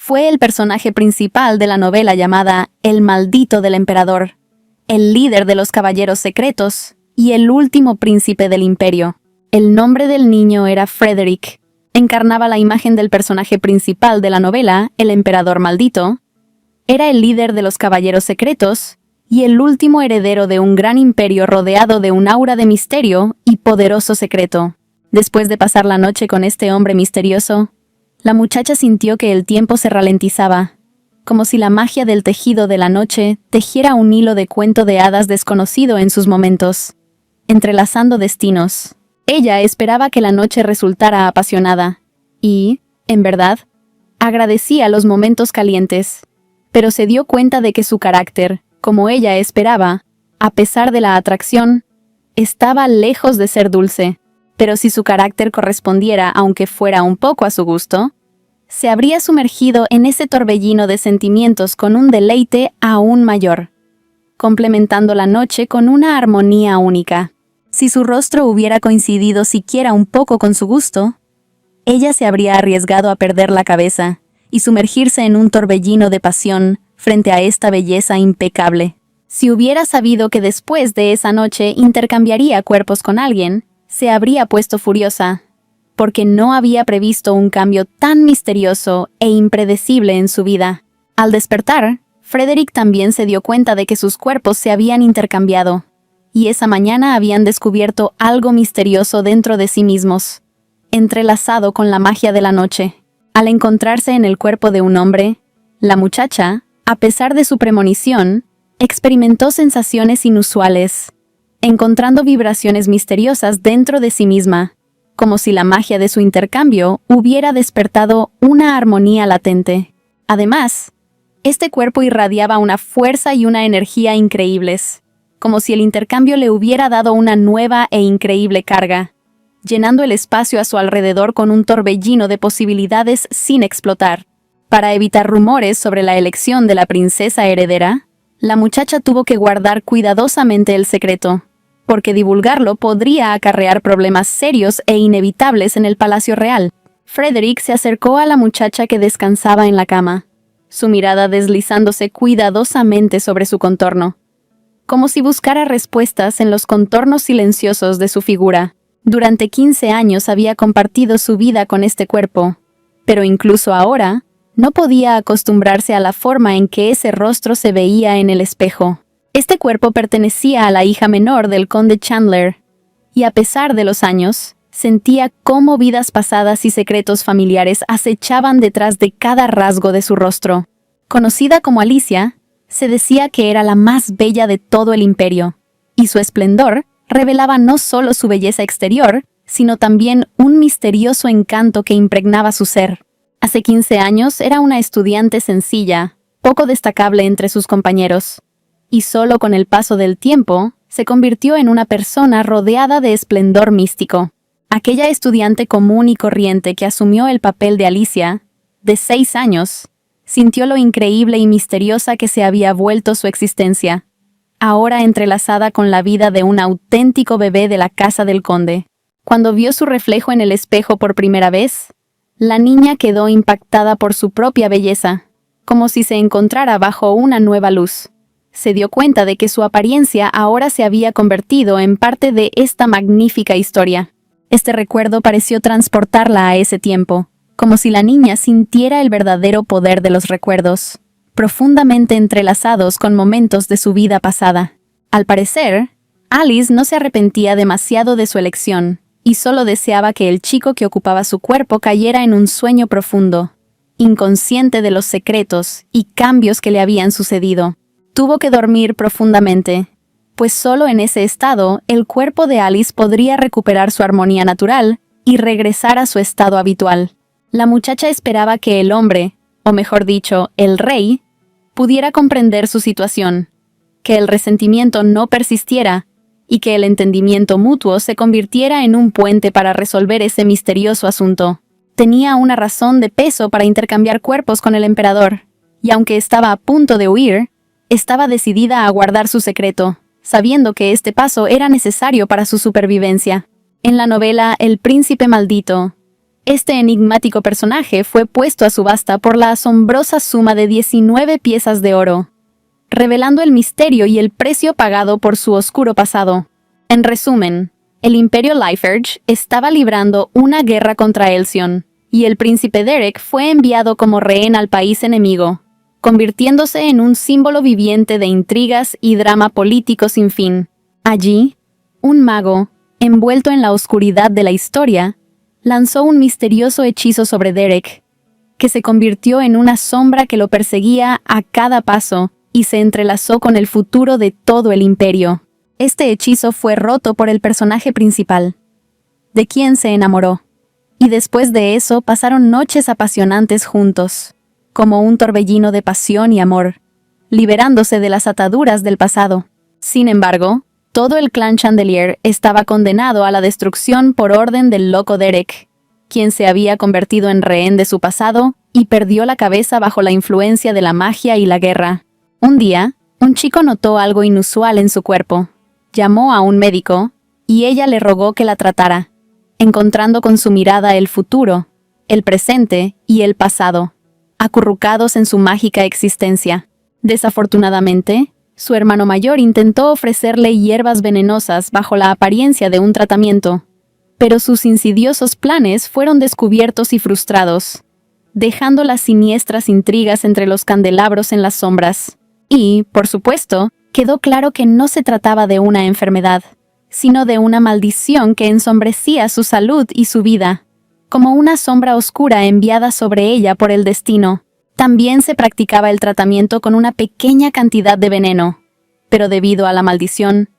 Fue el personaje principal de la novela llamada El maldito del emperador, el líder de los caballeros secretos y el último príncipe del imperio. El nombre del niño era Frederick. Encarnaba la imagen del personaje principal de la novela, el emperador maldito. Era el líder de los caballeros secretos y el último heredero de un gran imperio rodeado de un aura de misterio y poderoso secreto. Después de pasar la noche con este hombre misterioso, la muchacha sintió que el tiempo se ralentizaba, como si la magia del tejido de la noche tejiera un hilo de cuento de hadas desconocido en sus momentos, entrelazando destinos. Ella esperaba que la noche resultara apasionada y, en verdad, agradecía los momentos calientes, pero se dio cuenta de que su carácter, como ella esperaba, a pesar de la atracción, estaba lejos de ser dulce. Pero si su carácter correspondiera, aunque fuera un poco a su gusto, se habría sumergido en ese torbellino de sentimientos con un deleite aún mayor, complementando la noche con una armonía única. Si su rostro hubiera coincidido siquiera un poco con su gusto, ella se habría arriesgado a perder la cabeza y sumergirse en un torbellino de pasión frente a esta belleza impecable. Si hubiera sabido que después de esa noche intercambiaría cuerpos con alguien, se habría puesto furiosa, porque no había previsto un cambio tan misterioso e impredecible en su vida. Al despertar, Frederick también se dio cuenta de que sus cuerpos se habían intercambiado, y esa mañana habían descubierto algo misterioso dentro de sí mismos, entrelazado con la magia de la noche. Al encontrarse en el cuerpo de un hombre, la muchacha, a pesar de su premonición, experimentó sensaciones inusuales, encontrando vibraciones misteriosas dentro de sí misma, como si la magia de su intercambio hubiera despertado una armonía latente. Además, este cuerpo irradiaba una fuerza y una energía increíbles, como si el intercambio le hubiera dado una nueva e increíble carga, llenando el espacio a su alrededor con un torbellino de posibilidades sin explotar. Para evitar rumores sobre la elección de la princesa heredera, la muchacha tuvo que guardar cuidadosamente el secreto, porque divulgarlo podría acarrear problemas serios e inevitables en el palacio real. Frederick se acercó a la muchacha que descansaba en la cama, su mirada deslizándose cuidadosamente sobre su contorno, como si buscara respuestas en los contornos silenciosos de su figura. Durante 15 años había compartido su vida con este cuerpo, pero incluso ahora, no podía acostumbrarse a la forma en que ese rostro se veía en el espejo. Este cuerpo pertenecía a la hija menor del conde Chandler, y a pesar de los años, sentía cómo vidas pasadas y secretos familiares acechaban detrás de cada rasgo de su rostro. Conocida como Alicia, se decía que era la más bella de todo el imperio, y su esplendor revelaba no solo su belleza exterior, sino también un misterioso encanto que impregnaba su ser. Hace 15 años era una estudiante sencilla, poco destacable entre sus compañeros, y solo con el paso del tiempo se convirtió en una persona rodeada de esplendor místico. Aquella estudiante común y corriente que asumió el papel de Alicia, de 6 años, sintió lo increíble y misteriosa que se había vuelto su existencia, ahora entrelazada con la vida de un auténtico bebé de la casa del conde. Cuando vio su reflejo en el espejo por primera vez, la niña quedó impactada por su propia belleza, como si se encontrara bajo una nueva luz. Se dio cuenta de que su apariencia ahora se había convertido en parte de esta magnífica historia. Este recuerdo pareció transportarla a ese tiempo, como si la niña sintiera el verdadero poder de los recuerdos, profundamente entrelazados con momentos de su vida pasada. Al parecer, Alice no se arrepentía demasiado de su elección, y solo deseaba que el chico que ocupaba su cuerpo cayera en un sueño profundo, inconsciente de los secretos y cambios que le habían sucedido. Tuvo que dormir profundamente, pues solo en ese estado el cuerpo de Alice podría recuperar su armonía natural y regresar a su estado habitual. La muchacha esperaba que el hombre, o mejor dicho, el rey, pudiera comprender su situación, que el resentimiento no persistiera y que el entendimiento mutuo se convirtiera en un puente para resolver ese misterioso asunto. Tenía una razón de peso para intercambiar cuerpos con el emperador, y aunque estaba a punto de huir, estaba decidida a guardar su secreto, sabiendo que este paso era necesario para su supervivencia. En la novela El príncipe maldito, Este enigmático personaje fue puesto a subasta por la asombrosa suma de 19 piezas de oro, revelando el misterio y el precio pagado por su oscuro pasado. En resumen, el Imperio Liefeld estaba librando una guerra contra Elsion, y el príncipe Derek fue enviado como rehén al país enemigo, convirtiéndose en un símbolo viviente de intrigas y drama político sin fin. Allí, un mago, envuelto en la oscuridad de la historia, lanzó un misterioso hechizo sobre Derek, que se convirtió en una sombra que lo perseguía a cada paso y se entrelazó con el futuro de todo el imperio. Este hechizo fue roto por el personaje principal, de quien se enamoró, y después de eso pasaron noches apasionantes juntos, como un torbellino de pasión y amor, liberándose de las ataduras del pasado. Sin embargo, todo el clan Chandelier estaba condenado a la destrucción por orden del loco Derek, quien se había convertido en rehén de su pasado y perdió la cabeza bajo la influencia de la magia y la guerra. Un día, un chico notó algo inusual en su cuerpo. Llamó a un médico, y ella le rogó que la tratara, encontrando con su mirada el futuro, el presente y el pasado, acurrucados en su mágica existencia. Desafortunadamente, su hermano mayor intentó ofrecerle hierbas venenosas bajo la apariencia de un tratamiento, pero sus insidiosos planes fueron descubiertos y frustrados, dejando las siniestras intrigas entre los candelabros en las sombras. Y, por supuesto, quedó claro que no se trataba de una enfermedad, sino de una maldición que ensombrecía su salud y su vida, como una sombra oscura enviada sobre ella por el destino. También se practicaba el tratamiento con una pequeña cantidad de veneno, pero debido a la maldición,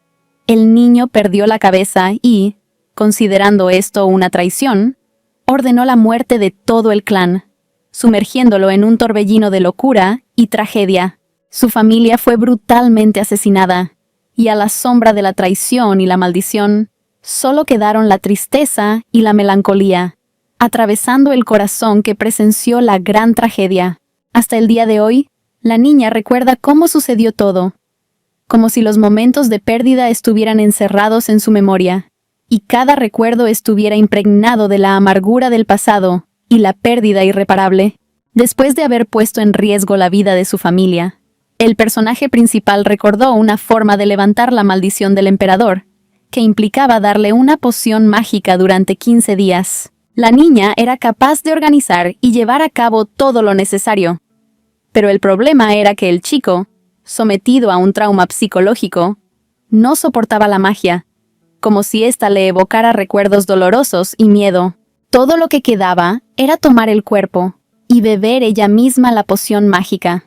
el niño perdió la cabeza y, considerando esto una traición, ordenó la muerte de todo el clan, sumergiéndolo en un torbellino de locura y tragedia. Su familia fue brutalmente asesinada, y a la sombra de la traición y la maldición, solo quedaron la tristeza y la melancolía, atravesando el corazón que presenció la gran tragedia. Hasta el día de hoy, la niña recuerda cómo sucedió todo, como si los momentos de pérdida estuvieran encerrados en su memoria, y cada recuerdo estuviera impregnado de la amargura del pasado y la pérdida irreparable. Después de haber puesto en riesgo la vida de su familia, el personaje principal recordó una forma de levantar la maldición del emperador, que implicaba darle una poción mágica durante 15 días. La niña era capaz de organizar y llevar a cabo todo lo necesario. Pero el problema era que el chico, sometido a un trauma psicológico, no soportaba la magia, como si ésta le evocara recuerdos dolorosos y miedo. Todo lo que quedaba era tomar el cuerpo y beber ella misma la poción mágica,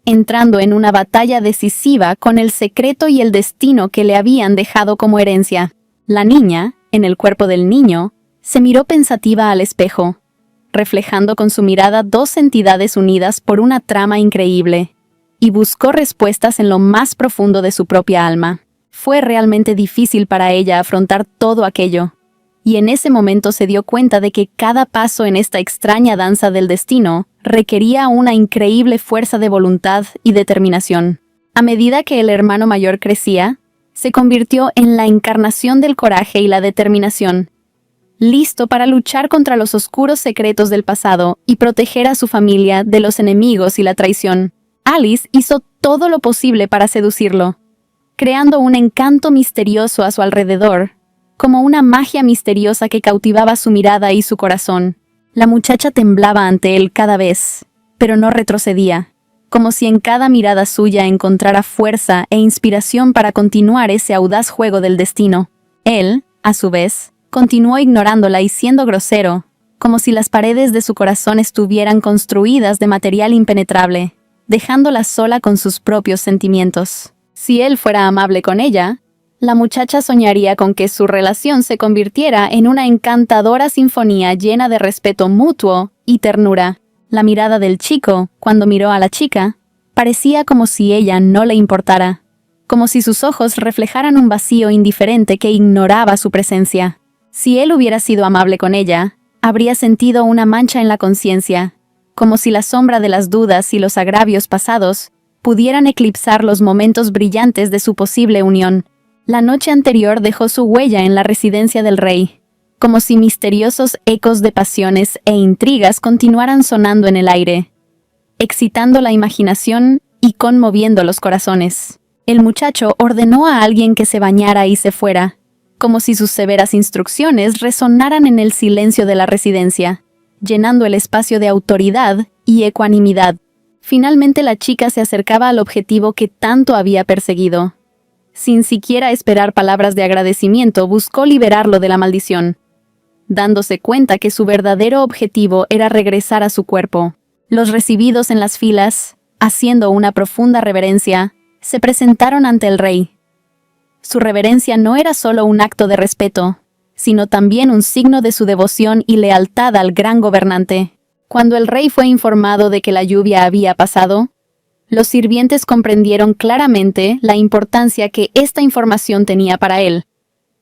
entrando en una batalla decisiva con el secreto y el destino que le habían dejado como herencia. La niña, en el cuerpo del niño, se miró pensativa al espejo, reflejando con su mirada dos entidades unidas por una trama increíble, y buscó respuestas en lo más profundo de su propia alma. Fue realmente difícil para ella afrontar todo aquello, y en ese momento se dio cuenta de que cada paso en esta extraña danza del destino requería una increíble fuerza de voluntad y determinación. A medida que el hermano mayor crecía, se convirtió en la encarnación del coraje y la determinación, listo para luchar contra los oscuros secretos del pasado y proteger a su familia de los enemigos y la traición. Alice hizo todo lo posible para seducirlo, creando un encanto misterioso a su alrededor, como una magia misteriosa que cautivaba su mirada y su corazón. La muchacha temblaba ante él cada vez, pero no retrocedía, como si en cada mirada suya encontrara fuerza e inspiración para continuar ese audaz juego del destino. Él, a su vez, continuó ignorándola y siendo grosero, como si las paredes de su corazón estuvieran construidas de material impenetrable, dejándola sola con sus propios sentimientos. Si él fuera amable con ella, la muchacha soñaría con que su relación se convirtiera en una encantadora sinfonía llena de respeto mutuo y ternura. La mirada del chico, cuando miró a la chica, parecía como si ella no le importara, como si sus ojos reflejaran un vacío indiferente que ignoraba su presencia. Si él hubiera sido amable con ella, habría sentido una mancha en la conciencia, como si la sombra de las dudas y los agravios pasados pudieran eclipsar los momentos brillantes de su posible unión. La noche anterior dejó su huella en la residencia del rey, como si misteriosos ecos de pasiones e intrigas continuaran sonando en el aire, excitando la imaginación y conmoviendo los corazones. El muchacho ordenó a alguien que se bañara y se fuera, como si sus severas instrucciones resonaran en el silencio de la residencia, llenando el espacio de autoridad y ecuanimidad. Finalmente la chica se acercaba al objetivo que tanto había perseguido. Sin siquiera esperar palabras de agradecimiento, buscó liberarlo de la maldición, dándose cuenta que su verdadero objetivo era regresar a su cuerpo. Los recibidos en las filas, haciendo una profunda reverencia, se presentaron ante el rey. Su reverencia no era solo un acto de respeto, sino también un signo de su devoción y lealtad al gran gobernante. Cuando el rey fue informado de que la lluvia había pasado, los sirvientes comprendieron claramente la importancia que esta información tenía para él,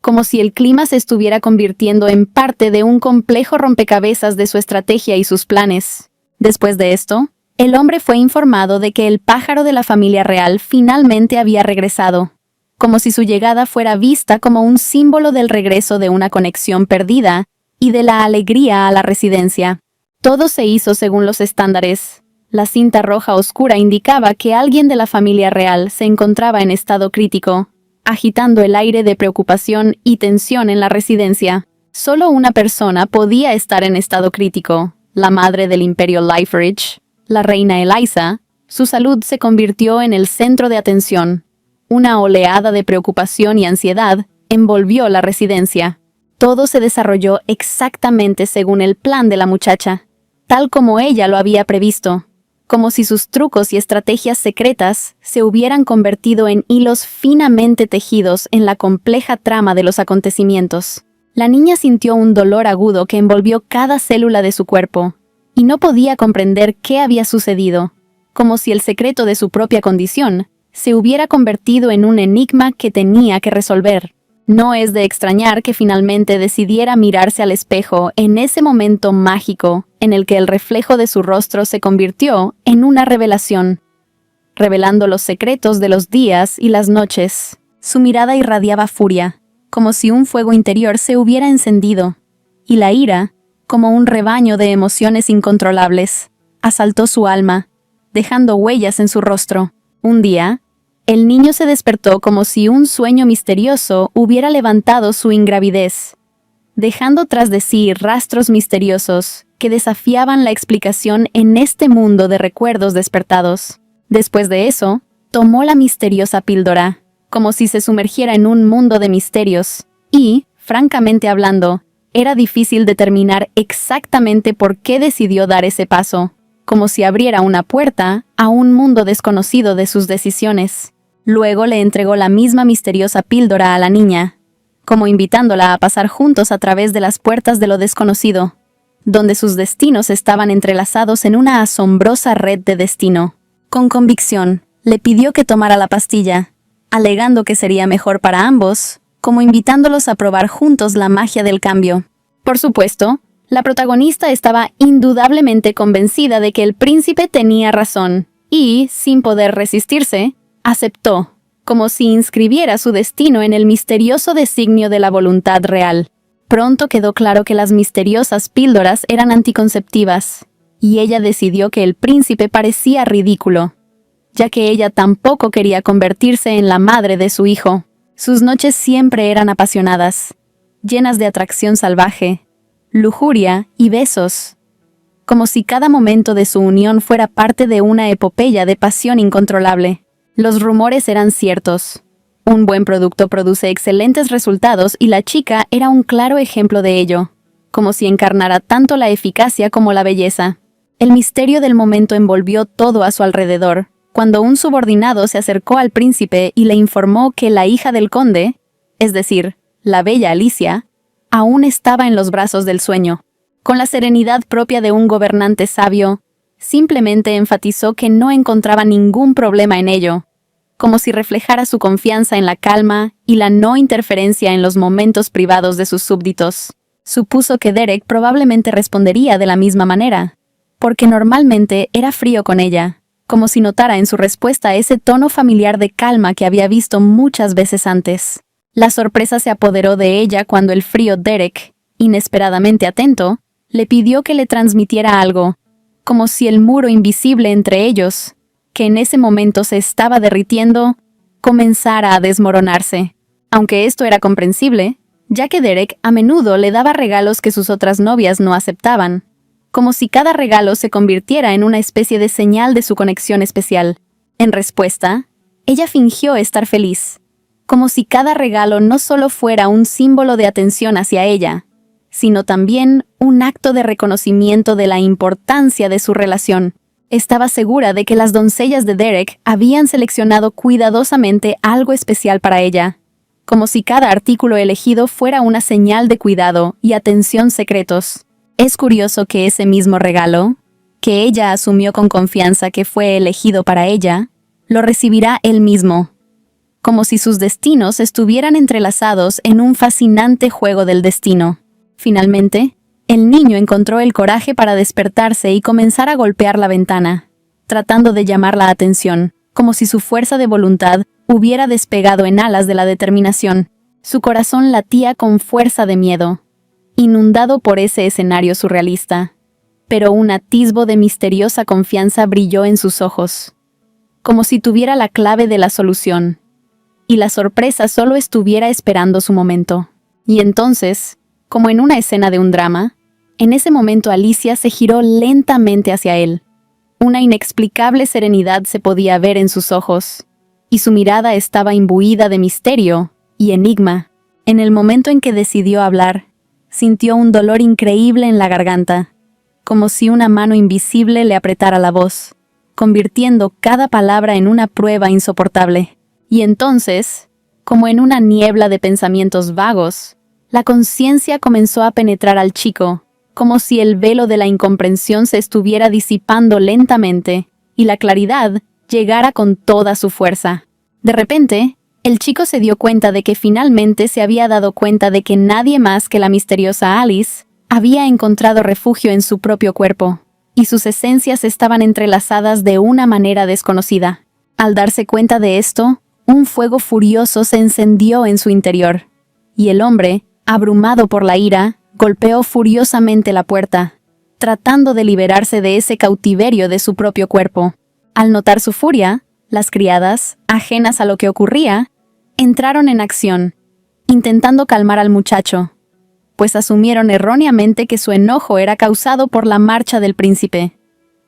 como si el clima se estuviera convirtiendo en parte de un complejo rompecabezas de su estrategia y sus planes. Después de esto, el hombre fue informado de que el pájaro de la familia real finalmente había regresado, como si su llegada fuera vista como un símbolo del regreso de una conexión perdida y de la alegría a la residencia. Todo se hizo según los estándares. La cinta roja oscura indicaba que alguien de la familia real se encontraba en estado crítico, agitando el aire de preocupación y tensión en la residencia. Solo una persona podía estar en estado crítico, la madre del Imperio Liferidge, la reina Eliza. Su salud se convirtió en el centro de atención. Una oleada de preocupación y ansiedad envolvió la residencia. Todo se desarrolló exactamente según el plan de la muchacha, tal como ella lo había previsto, como si sus trucos y estrategias secretas se hubieran convertido en hilos finamente tejidos en la compleja trama de los acontecimientos. La niña sintió un dolor agudo que envolvió cada célula de su cuerpo, y no podía comprender qué había sucedido, como si el secreto de su propia condición se hubiera convertido en un enigma que tenía que resolver. No es de extrañar que finalmente decidiera mirarse al espejo en ese momento mágico en el que el reflejo de su rostro se convirtió en una revelación, revelando los secretos de los días y las noches. Su mirada irradiaba furia, como si un fuego interior se hubiera encendido, y la ira, como un rebaño de emociones incontrolables, asaltó su alma, dejando huellas en su rostro. Un día, el niño se despertó como si un sueño misterioso hubiera levantado su ingravidez, dejando tras de sí rastros misteriosos que desafiaban la explicación en este mundo de recuerdos despertados. Después de eso, tomó la misteriosa píldora, como si se sumergiera en un mundo de misterios, y, francamente hablando, era difícil determinar exactamente por qué decidió dar ese paso, como si abriera una puerta a un mundo desconocido de sus decisiones. Luego le entregó la misma misteriosa píldora a la niña, como invitándola a pasar juntos a través de las puertas de lo desconocido, donde sus destinos estaban entrelazados en una asombrosa red de destino. Con convicción, le pidió que tomara la pastilla, alegando que sería mejor para ambos, como invitándolos a probar juntos la magia del cambio. Por supuesto, la protagonista estaba indudablemente convencida de que el príncipe tenía razón, y, sin poder resistirse, aceptó, como si inscribiera su destino en el misterioso designio de la voluntad real. Pronto quedó claro que las misteriosas píldoras eran anticonceptivas, y ella decidió que el príncipe parecía ridículo, ya que ella tampoco quería convertirse en la madre de su hijo. Sus noches siempre eran apasionadas, llenas de atracción salvaje, lujuria y besos, como si cada momento de su unión fuera parte de una epopeya de pasión incontrolable. Los rumores eran ciertos. Un buen producto produce excelentes resultados y la chica era un claro ejemplo de ello, como si encarnara tanto la eficacia como la belleza. El misterio del momento envolvió todo a su alrededor, cuando un subordinado se acercó al príncipe y le informó que la hija del conde, es decir, la bella Alicia, aún estaba en los brazos del sueño. Con la serenidad propia de un gobernante sabio, simplemente enfatizó que no encontraba ningún problema en ello, como si reflejara su confianza en la calma y la no interferencia en los momentos privados de sus súbditos. Supuso que Derek probablemente respondería de la misma manera, porque normalmente era frío con ella, como si notara en su respuesta ese tono familiar de calma que había visto muchas veces antes. La sorpresa se apoderó de ella cuando el frío Derek, Inesperadamente atento, le pidió que le transmitiera algo, como si el muro invisible entre ellos, que en ese momento se estaba derritiendo, comenzara a desmoronarse. Aunque esto era comprensible, ya que Derek a menudo le daba regalos que sus otras novias no aceptaban, como si cada regalo se convirtiera en una especie de señal de su conexión especial. En respuesta, ella fingió estar feliz, como si cada regalo no solo fuera un símbolo de atención hacia ella, sino también un acto de reconocimiento de la importancia de su relación. Estaba segura de que las doncellas de Derek habían seleccionado cuidadosamente algo especial para ella, como si cada artículo elegido fuera una señal de cuidado y atención secretos. Es curioso que ese mismo regalo, que ella asumió con confianza que fue elegido para ella, lo recibirá él mismo, como si sus destinos estuvieran entrelazados en un fascinante juego del destino. Finalmente, el niño encontró el coraje para despertarse y comenzar a golpear la ventana, tratando de llamar la atención, como si su fuerza de voluntad hubiera despegado en alas de la determinación. Su corazón latía con fuerza de miedo, inundado por ese escenario surrealista, pero un atisbo de misteriosa confianza brilló en sus ojos, como si tuviera la clave de la solución, y la sorpresa solo estuviera esperando su momento. Y entonces, como en una escena de un drama, en ese momento Alicia se giró lentamente hacia él. Una inexplicable serenidad se podía ver en sus ojos, y su mirada estaba imbuida de misterio y enigma. En el momento en que decidió hablar, sintió un dolor increíble en la garganta, como si una mano invisible le apretara la voz, convirtiendo cada palabra en una prueba insoportable. Y entonces, como en una niebla de pensamientos vagos, la conciencia comenzó a penetrar al chico, como si el velo de la incomprensión se estuviera disipando lentamente, y la claridad llegara con toda su fuerza. De repente, el chico se dio cuenta de que finalmente se había dado cuenta de que nadie más que la misteriosa Alice había encontrado refugio en su propio cuerpo, y sus esencias estaban entrelazadas de una manera desconocida. Al darse cuenta de esto, un fuego furioso se encendió en su interior, y el hombre, abrumado por la ira, golpeó furiosamente la puerta, tratando de liberarse de ese cautiverio de su propio cuerpo. Al notar su furia, las criadas, ajenas a lo que ocurría, entraron en acción, intentando calmar al muchacho, pues asumieron erróneamente que su enojo era causado por la marcha del príncipe,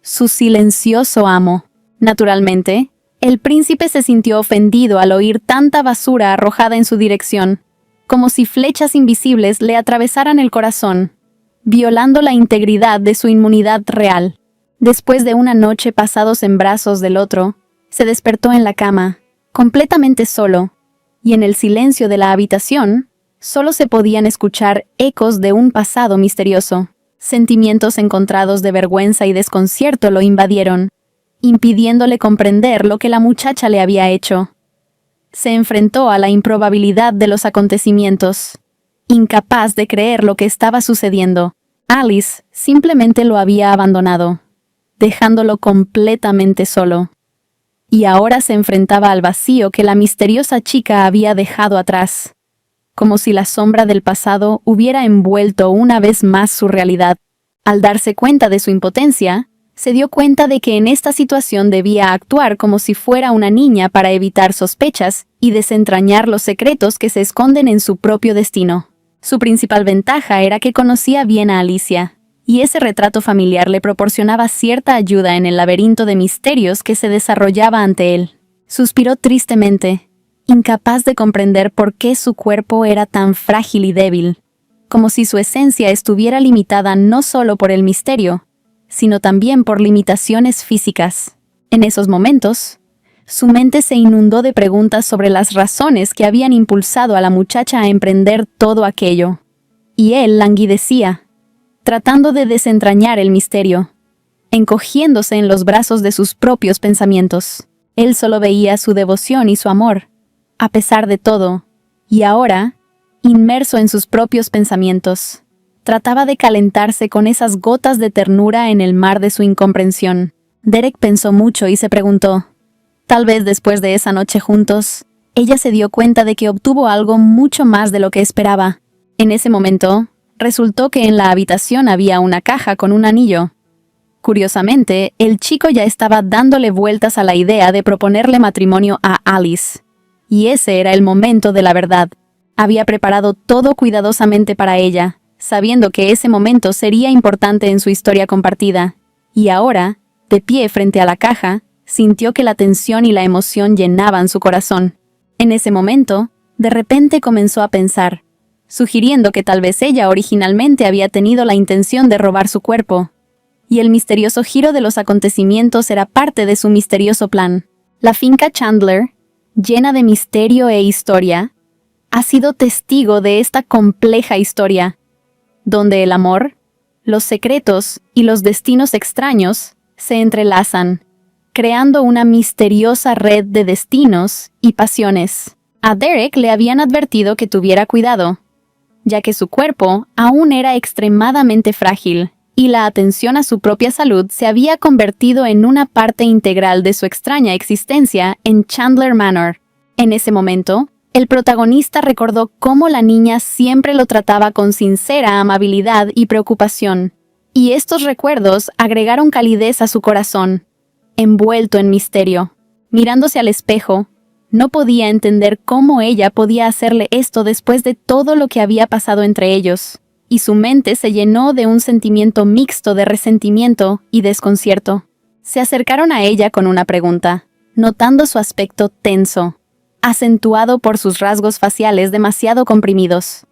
su silencioso amo. Naturalmente, el príncipe se sintió ofendido al oír tanta basura arrojada en su dirección, como si flechas invisibles le atravesaran el corazón, violando la integridad de su inmunidad real. Después de una noche pasados en brazos del otro, se despertó en la cama, completamente solo, y en el silencio de la habitación, solo se podían escuchar ecos de un pasado misterioso. Sentimientos encontrados de vergüenza y desconcierto lo invadieron, impidiéndole comprender lo que la muchacha le había hecho. Se enfrentó a la improbabilidad de los acontecimientos, incapaz de creer lo que estaba sucediendo. Alice simplemente lo había abandonado, dejándolo completamente solo. Y ahora se enfrentaba al vacío que la misteriosa chica había dejado atrás, como si la sombra del pasado hubiera envuelto una vez más su realidad. Al darse cuenta de su impotencia, se dio cuenta de que en esta situación debía actuar como si fuera una niña para evitar sospechas y desentrañar los secretos que se esconden en su propio destino. Su principal ventaja era que conocía bien a Alicia, y ese retrato familiar le proporcionaba cierta ayuda en el laberinto de misterios que se desarrollaba ante él. Suspiró tristemente, incapaz de comprender por qué su cuerpo era tan frágil y débil, como si su esencia estuviera limitada no solo por el misterio, sino también por limitaciones físicas. En esos momentos, su mente se inundó de preguntas sobre las razones que habían impulsado a la muchacha a emprender todo aquello. Y él languidecía, tratando de desentrañar el misterio, encogiéndose en los brazos de sus propios pensamientos. Él solo veía su devoción y su amor, a pesar de todo, y ahora, inmerso en sus propios pensamientos, trataba de calentarse con esas gotas de ternura en el mar de su incomprensión. Derek pensó mucho y se preguntó, tal vez después de esa noche juntos, ella se dio cuenta de que obtuvo algo mucho más de lo que esperaba. En ese momento, resultó que en la habitación había una caja con un anillo. Curiosamente, el chico ya estaba dándole vueltas a la idea de proponerle matrimonio a Alice. Y ese era el momento de la verdad. Había preparado todo cuidadosamente para ella, sabiendo que ese momento sería importante en su historia compartida. Y ahora, de pie frente a la caja, sintió que la tensión y la emoción llenaban su corazón. En ese momento, de repente comenzó a pensar, sugiriendo que tal vez ella originalmente había tenido la intención de robar su cuerpo. Y el misterioso giro de los acontecimientos era parte de su misterioso plan. La finca Chandler, llena de misterio e historia, ha sido testigo de esta compleja historia, donde el amor, los secretos y los destinos extraños se entrelazan, creando una misteriosa red de destinos y pasiones. A Derek le habían advertido que tuviera cuidado, ya que su cuerpo aún era extremadamente frágil, y la atención a su propia salud se había convertido en una parte integral de su extraña existencia en Chandler Manor. En ese momento, el protagonista recordó cómo la niña siempre lo trataba con sincera amabilidad y preocupación, y estos recuerdos agregaron calidez a su corazón, envuelto en misterio. Mirándose al espejo, no podía entender cómo ella podía hacerle esto después de todo lo que había pasado entre ellos, y su mente se llenó de un sentimiento mixto de resentimiento y desconcierto. Se acercaron a ella con una pregunta, notando su aspecto tenso, acentuado por sus rasgos faciales demasiado comprimidos.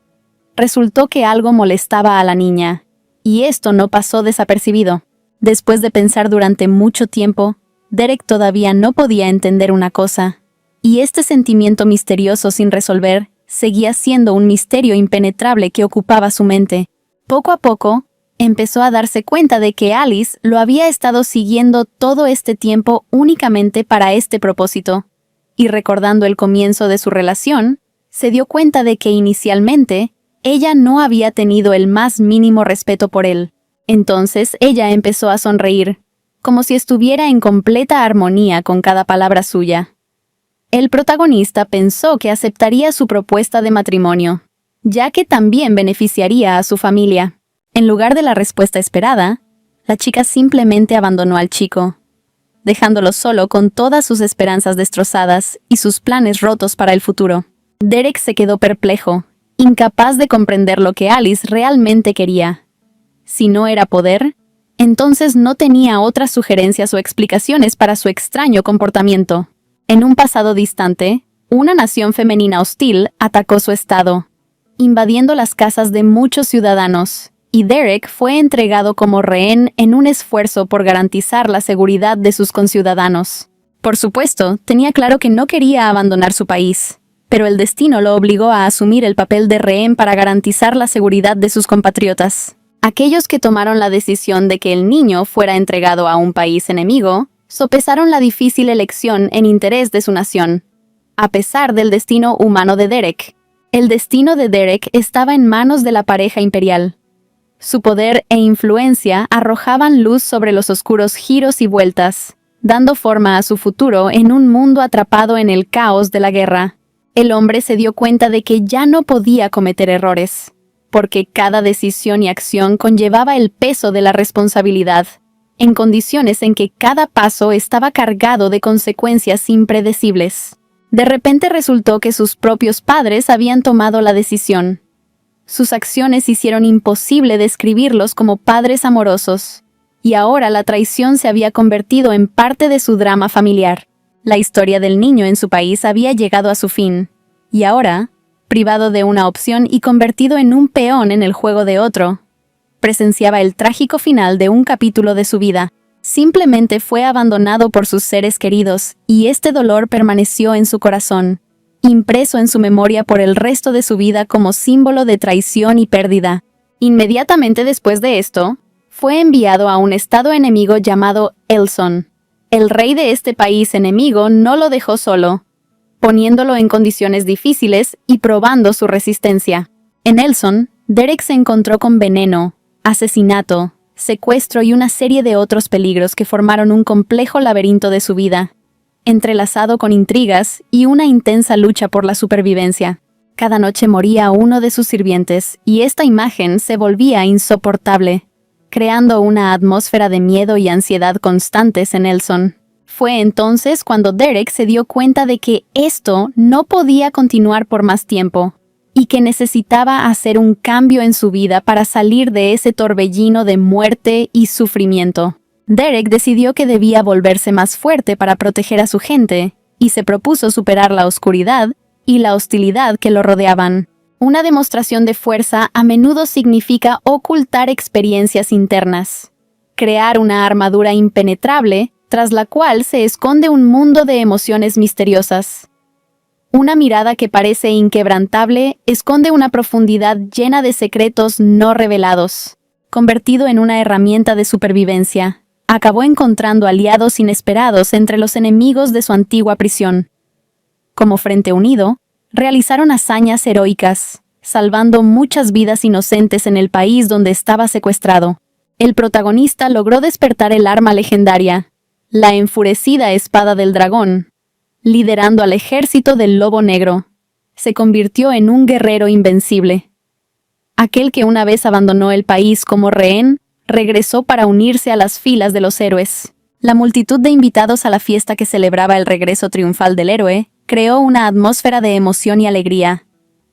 Resultó que algo molestaba a la niña, y esto no pasó desapercibido. Después de pensar durante mucho tiempo, Derek todavía no podía entender una cosa, y este sentimiento misterioso sin resolver seguía siendo un misterio impenetrable que ocupaba su mente. Poco a poco, empezó a darse cuenta de que Alice lo había estado siguiendo todo este tiempo únicamente para este propósito, y recordando el comienzo de su relación, se dio cuenta de que inicialmente ella no había tenido el más mínimo respeto por él. Entonces ella empezó a sonreír, como si estuviera en completa armonía con cada palabra suya. El protagonista pensó que aceptaría su propuesta de matrimonio, ya que también beneficiaría a su familia. En lugar de la respuesta esperada, la chica simplemente abandonó al chico, dejándolo solo con todas sus esperanzas destrozadas y sus planes rotos para el futuro. Derek se quedó perplejo, incapaz de comprender lo que Alice realmente quería. Si no era poder, entonces no tenía otras sugerencias o explicaciones para su extraño comportamiento. En un pasado distante, una nación femenina hostil atacó su estado, invadiendo las casas de muchos ciudadanos, y Derek fue entregado como rehén en un esfuerzo por garantizar la seguridad de sus conciudadanos. Por supuesto, tenía claro que no quería abandonar su país, pero el destino lo obligó a asumir el papel de rehén para garantizar la seguridad de sus compatriotas. Aquellos que tomaron la decisión de que el niño fuera entregado a un país enemigo, sopesaron la difícil elección en interés de su nación. A pesar del destino humano de Derek, el destino de Derek estaba en manos de la pareja imperial. Su poder e influencia arrojaban luz sobre los oscuros giros y vueltas, dando forma a su futuro en un mundo atrapado en el caos de la guerra. El hombre se dio cuenta de que ya no podía cometer errores, porque cada decisión y acción conllevaba el peso de la responsabilidad, en condiciones en que cada paso estaba cargado de consecuencias impredecibles. De repente resultó que sus propios padres habían tomado la decisión. Sus acciones hicieron imposible describirlos como padres amorosos, y ahora la traición se había convertido en parte de su drama familiar. La historia del niño en su país había llegado a su fin, y ahora, privado de una opción y convertido en un peón en el juego de otro, presenciaba el trágico final de un capítulo de su vida. Simplemente fue abandonado por sus seres queridos, y este dolor permaneció en su corazón, impreso en su memoria por el resto de su vida como símbolo de traición y pérdida. Inmediatamente después de esto, fue enviado a un estado enemigo llamado Elson. El rey de este país enemigo no lo dejó solo, poniéndolo en condiciones difíciles y probando su resistencia. En Elson, Derek se encontró con veneno, asesinato, secuestro y una serie de otros peligros que formaron un complejo laberinto de su vida, entrelazado con intrigas y una intensa lucha por la supervivencia. Cada noche moría uno de sus sirvientes, y esta imagen se volvía insoportable, creando una atmósfera de miedo y ansiedad constantes en Elson. Fue entonces cuando Derek se dio cuenta de que esto no podía continuar por más tiempo, y que necesitaba hacer un cambio en su vida para salir de ese torbellino de muerte y sufrimiento. Derek decidió que debía volverse más fuerte para proteger a su gente, y se propuso superar la oscuridad y la hostilidad que lo rodeaban. Una demostración de fuerza a menudo significa ocultar experiencias internas, crear una armadura impenetrable tras la cual se esconde un mundo de emociones misteriosas. Una mirada que parece inquebrantable esconde una profundidad llena de secretos no revelados. Convertido en una herramienta de supervivencia, acabó encontrando aliados inesperados entre los enemigos de su antigua prisión. Como Frente Unido, realizaron hazañas heroicas, salvando muchas vidas inocentes en el país donde estaba secuestrado. El protagonista logró despertar el arma legendaria, la enfurecida espada del dragón, liderando al ejército del lobo negro. Se convirtió en un guerrero invencible. Aquel que una vez abandonó el país como rehén, regresó para unirse a las filas de los héroes. La multitud de invitados a la fiesta que celebraba el regreso triunfal del héroe creó una atmósfera de emoción y alegría.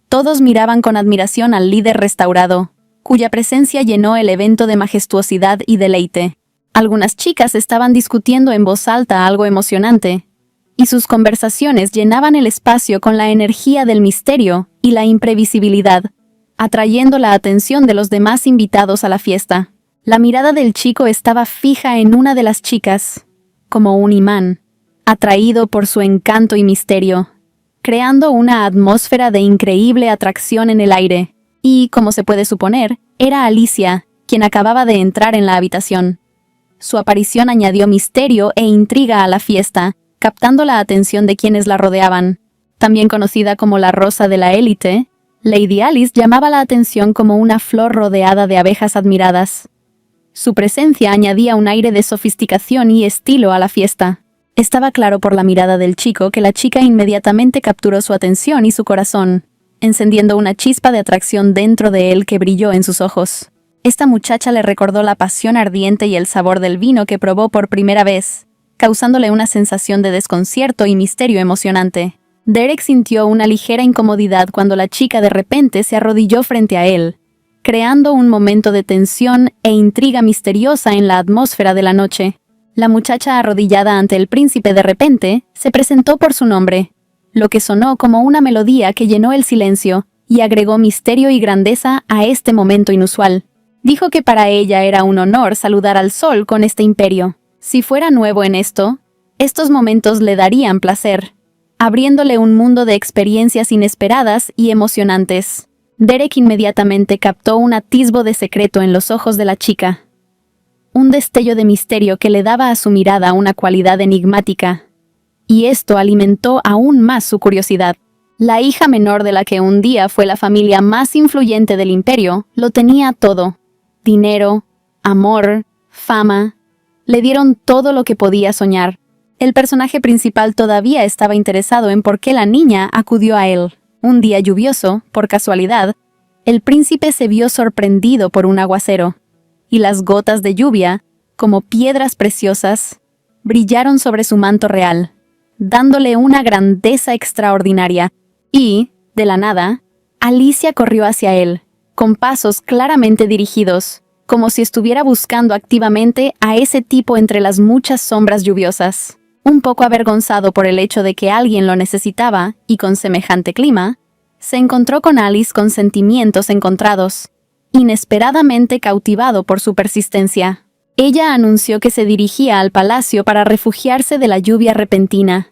Todos miraban con admiración al líder restaurado, cuya presencia llenó el evento de majestuosidad y deleite. Algunas chicas estaban discutiendo en voz alta algo emocionante, y sus conversaciones llenaban el espacio con la energía del misterio y la imprevisibilidad, atrayendo la atención de los demás invitados a la fiesta. La mirada del chico estaba fija en una de las chicas, como un imán, atraído por su encanto y misterio, creando una atmósfera de increíble atracción en el aire. Y, como se puede suponer, era Alicia, quien acababa de entrar en la habitación. Su aparición añadió misterio e intriga a la fiesta, captando la atención de quienes la rodeaban. También conocida como la Rosa de la Élite, Lady Alice llamaba la atención como una flor rodeada de abejas admiradas. Su presencia añadía un aire de sofisticación y estilo a la fiesta. Estaba claro por la mirada del chico que la chica inmediatamente capturó su atención y su corazón, encendiendo una chispa de atracción dentro de él que brilló en sus ojos. Esta muchacha le recordó la pasión ardiente y el sabor del vino que probó por primera vez, causándole una sensación de desconcierto y misterio emocionante. Derek sintió una ligera incomodidad cuando la chica de repente se arrodilló frente a él, creando un momento de tensión e intriga misteriosa en la atmósfera de la noche. La muchacha arrodillada ante el príncipe de repente se presentó por su nombre, lo que sonó como una melodía que llenó el silencio y agregó misterio y grandeza a este momento inusual. Dijo que para ella era un honor saludar al sol con este imperio. Si fuera nuevo en esto, estos momentos le darían placer, abriéndole un mundo de experiencias inesperadas y emocionantes. Derek inmediatamente captó un atisbo de secreto en los ojos de la chica. Un destello de misterio que le daba a su mirada una cualidad enigmática. Y esto alimentó aún más su curiosidad. La hija menor de la que un día fue la familia más influyente del imperio, lo tenía todo. Dinero, amor, fama. Le dieron todo lo que podía soñar. El personaje principal todavía estaba interesado en por qué la niña acudió a él. Un día lluvioso, por casualidad, el príncipe se vio sorprendido por un aguacero, y las gotas de lluvia, como piedras preciosas, brillaron sobre su manto real, dándole una grandeza extraordinaria. Y, de la nada, Alicia corrió hacia él, con pasos claramente dirigidos, como si estuviera buscando activamente a ese tipo entre las muchas sombras lluviosas. Un poco avergonzado por el hecho de que alguien lo necesitaba, y con semejante clima, se encontró con Alice con sentimientos encontrados, inesperadamente cautivado por su persistencia. Ella anunció que se dirigía al palacio para refugiarse de la lluvia repentina.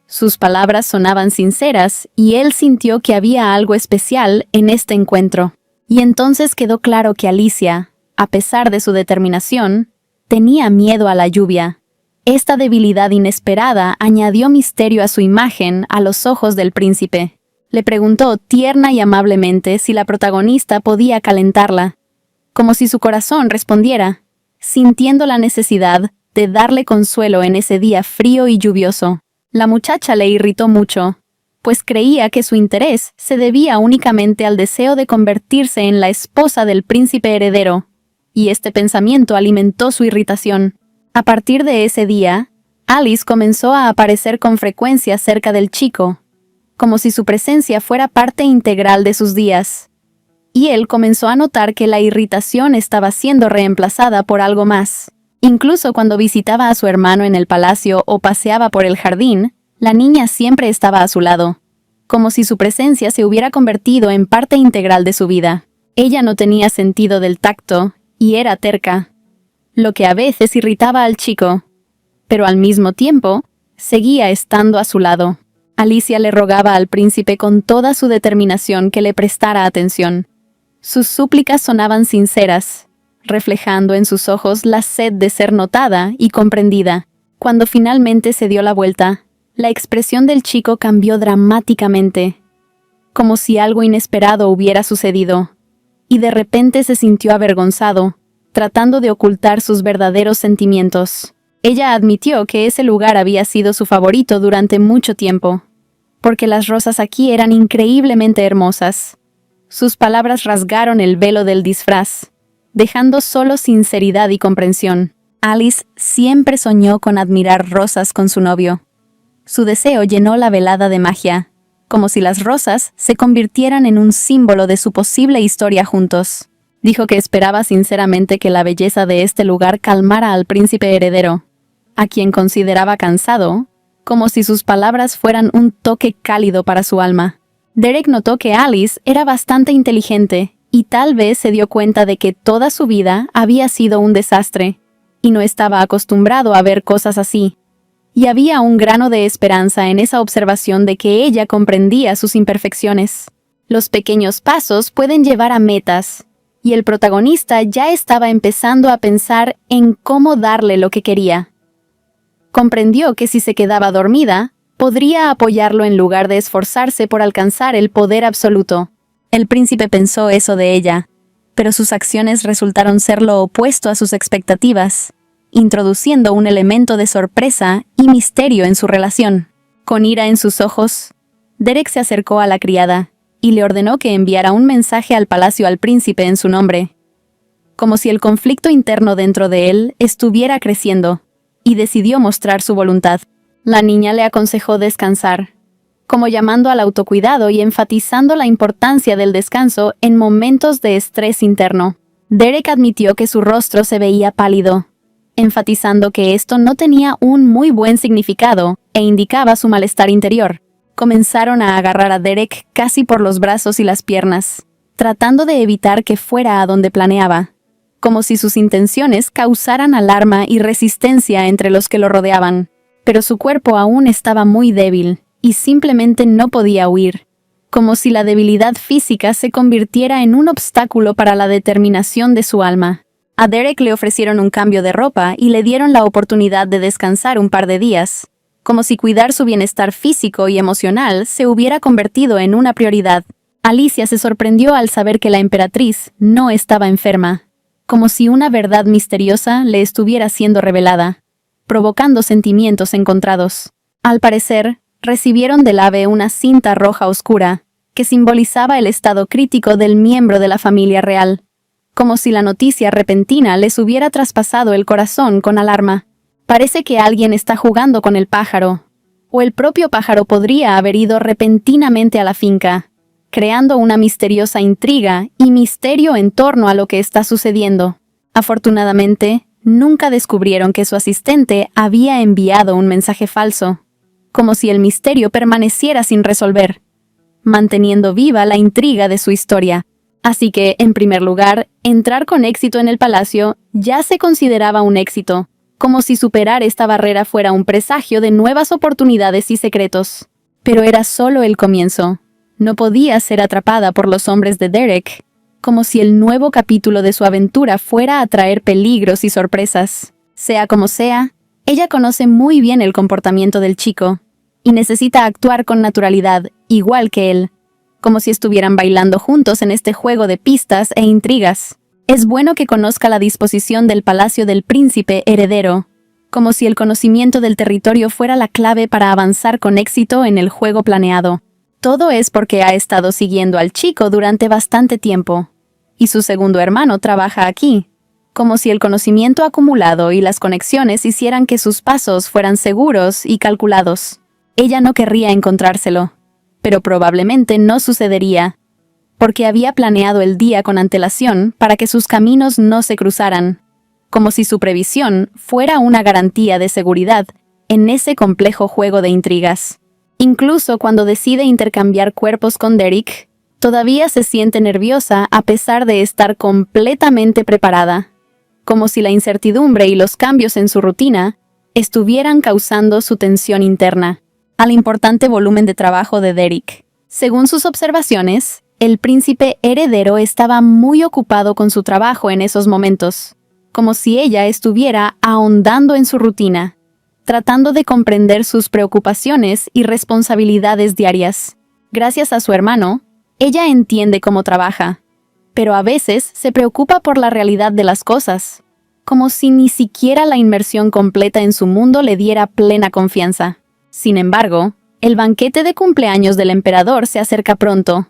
Sus palabras sonaban sinceras, y él sintió que había algo especial en este encuentro. Y entonces quedó claro que Alicia, a pesar de su determinación, tenía miedo a la lluvia. Esta debilidad inesperada añadió misterio a su imagen a los ojos del príncipe. Le preguntó tierna y amablemente si la protagonista podía calentarla, como si su corazón respondiera, sintiendo la necesidad de darle consuelo en ese día frío y lluvioso. La muchacha le irritó mucho. pues creía que su interés se debía únicamente al deseo de convertirse en la esposa del príncipe heredero, y este pensamiento alimentó su irritación. A partir de ese día, Alice comenzó a aparecer con frecuencia cerca del chico, como si su presencia fuera parte integral de sus días. Y él comenzó a notar que la irritación estaba siendo reemplazada por algo más. Incluso cuando visitaba a su hermano en el palacio o paseaba por el jardín, la niña siempre estaba a su lado, como si su presencia se hubiera convertido en parte integral de su vida. Ella no tenía sentido del tacto y era terca, lo que a veces irritaba al chico, pero al mismo tiempo seguía estando a su lado. Alicia le rogaba al príncipe con toda su determinación que le prestara atención. Sus súplicas sonaban sinceras, reflejando en sus ojos la sed de ser notada y comprendida. Cuando finalmente se dio la vuelta, la expresión del chico cambió dramáticamente, como si algo inesperado hubiera sucedido, y de repente se sintió avergonzado, tratando de ocultar sus verdaderos sentimientos. Ella admitió que ese lugar había sido su favorito durante mucho tiempo, porque las rosas aquí eran increíblemente hermosas. Sus palabras rasgaron el velo del disfraz, dejando solo sinceridad y comprensión. Alice siempre soñó con admirar rosas con su novio. Su deseo llenó la velada de magia, como si las rosas se convirtieran en un símbolo de su posible historia juntos. Dijo que esperaba sinceramente que la belleza de este lugar calmara al príncipe heredero, a quien consideraba cansado, como si sus palabras fueran un toque cálido para su alma. Derek notó que Alice era bastante inteligente y tal vez se dio cuenta de que toda su vida había sido un desastre, y no estaba acostumbrado a ver cosas así. Y había un grano de esperanza en esa observación de que ella comprendía sus imperfecciones. Los pequeños pasos pueden llevar a metas, y el protagonista ya estaba empezando a pensar en cómo darle lo que quería. Comprendió que si se quedaba dormida, podría apoyarlo en lugar de esforzarse por alcanzar el poder absoluto. El príncipe pensó eso de ella, pero sus acciones resultaron ser lo opuesto a sus expectativas, introduciendo un elemento de sorpresa y misterio en su relación. Con ira en sus ojos, Derek se acercó a la criada y le ordenó que enviara un mensaje al palacio al príncipe en su nombre, como si el conflicto interno dentro de él estuviera creciendo, y decidió mostrar su voluntad. La niña le aconsejó descansar, como llamando al autocuidado y enfatizando la importancia del descanso en momentos de estrés interno. Derek admitió que su rostro se veía pálido, enfatizando que esto no tenía un muy buen significado e indicaba su malestar interior. Comenzaron a agarrar a Derek casi por los brazos y las piernas, tratando de evitar que fuera a donde planeaba, como si sus intenciones causaran alarma y resistencia entre los que lo rodeaban. Pero su cuerpo aún estaba muy débil y simplemente no podía huir, como si la debilidad física se convirtiera en un obstáculo para la determinación de su alma. A Derek le ofrecieron un cambio de ropa y le dieron la oportunidad de descansar un par de días, como si cuidar su bienestar físico y emocional se hubiera convertido en una prioridad. Alicia se sorprendió al saber que la emperatriz no estaba enferma, como si una verdad misteriosa le estuviera siendo revelada, provocando sentimientos encontrados. Al parecer, recibieron del ave una cinta roja oscura, que simbolizaba el estado crítico del miembro de la familia real, como si la noticia repentina les hubiera traspasado el corazón con alarma. Parece que alguien está jugando con el pájaro, o el propio pájaro podría haber ido repentinamente a la finca, creando una misteriosa intriga y misterio en torno a lo que está sucediendo. Afortunadamente, nunca descubrieron que su asistente había enviado un mensaje falso, como si el misterio permaneciera sin resolver, manteniendo viva la intriga de su historia. Así que, en primer lugar, entrar con éxito en el palacio ya se consideraba un éxito, como si superar esta barrera fuera un presagio de nuevas oportunidades y secretos. Pero era solo el comienzo. No podía ser atrapada por los hombres de Derek, como si el nuevo capítulo de su aventura fuera a traer peligros y sorpresas. Sea como sea, ella conoce muy bien el comportamiento del chico, y necesita actuar con naturalidad, igual que él, como si estuvieran bailando juntos en este juego de pistas e intrigas. Es bueno que conozca la disposición del palacio del príncipe heredero, como si el conocimiento del territorio fuera la clave para avanzar con éxito en el juego planeado. Todo es porque ha estado siguiendo al chico durante bastante tiempo. Y su segundo hermano trabaja aquí, como si el conocimiento acumulado y las conexiones hicieran que sus pasos fueran seguros y calculados. Ella no querría encontrárselo, pero probablemente no sucedería, porque había planeado el día con antelación para que sus caminos no se cruzaran, como si su previsión fuera una garantía de seguridad en ese complejo juego de intrigas. Incluso cuando decide intercambiar cuerpos con Derek, todavía se siente nerviosa a pesar de estar completamente preparada, como si la incertidumbre y los cambios en su rutina estuvieran causando su tensión interna al importante volumen de trabajo de Derek. Según sus observaciones, el príncipe heredero estaba muy ocupado con su trabajo en esos momentos, como si ella estuviera ahondando en su rutina, tratando de comprender sus preocupaciones y responsabilidades diarias. Gracias a su hermano, ella entiende cómo trabaja, pero a veces se preocupa por la realidad de las cosas, como si ni siquiera la inmersión completa en su mundo le diera plena confianza. Sin embargo, el banquete de cumpleaños del emperador se acerca pronto,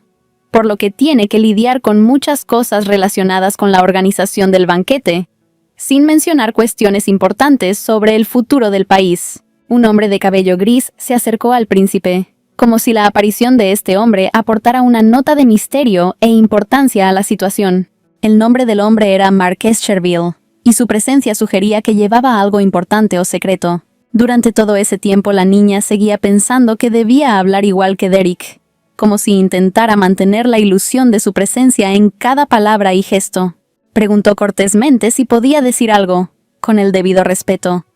por lo que tiene que lidiar con muchas cosas relacionadas con la organización del banquete, sin mencionar cuestiones importantes sobre el futuro del país. Un hombre de cabello gris se acercó al príncipe, como si la aparición de este hombre aportara una nota de misterio e importancia a la situación. El nombre del hombre era Marqués Cherville, y su presencia sugería que llevaba algo importante o secreto. Durante todo ese tiempo la niña seguía pensando que debía hablar igual que Derek, como si intentara mantener la ilusión de su presencia en cada palabra y gesto. Preguntó cortésmente si podía decir algo, con el debido respeto,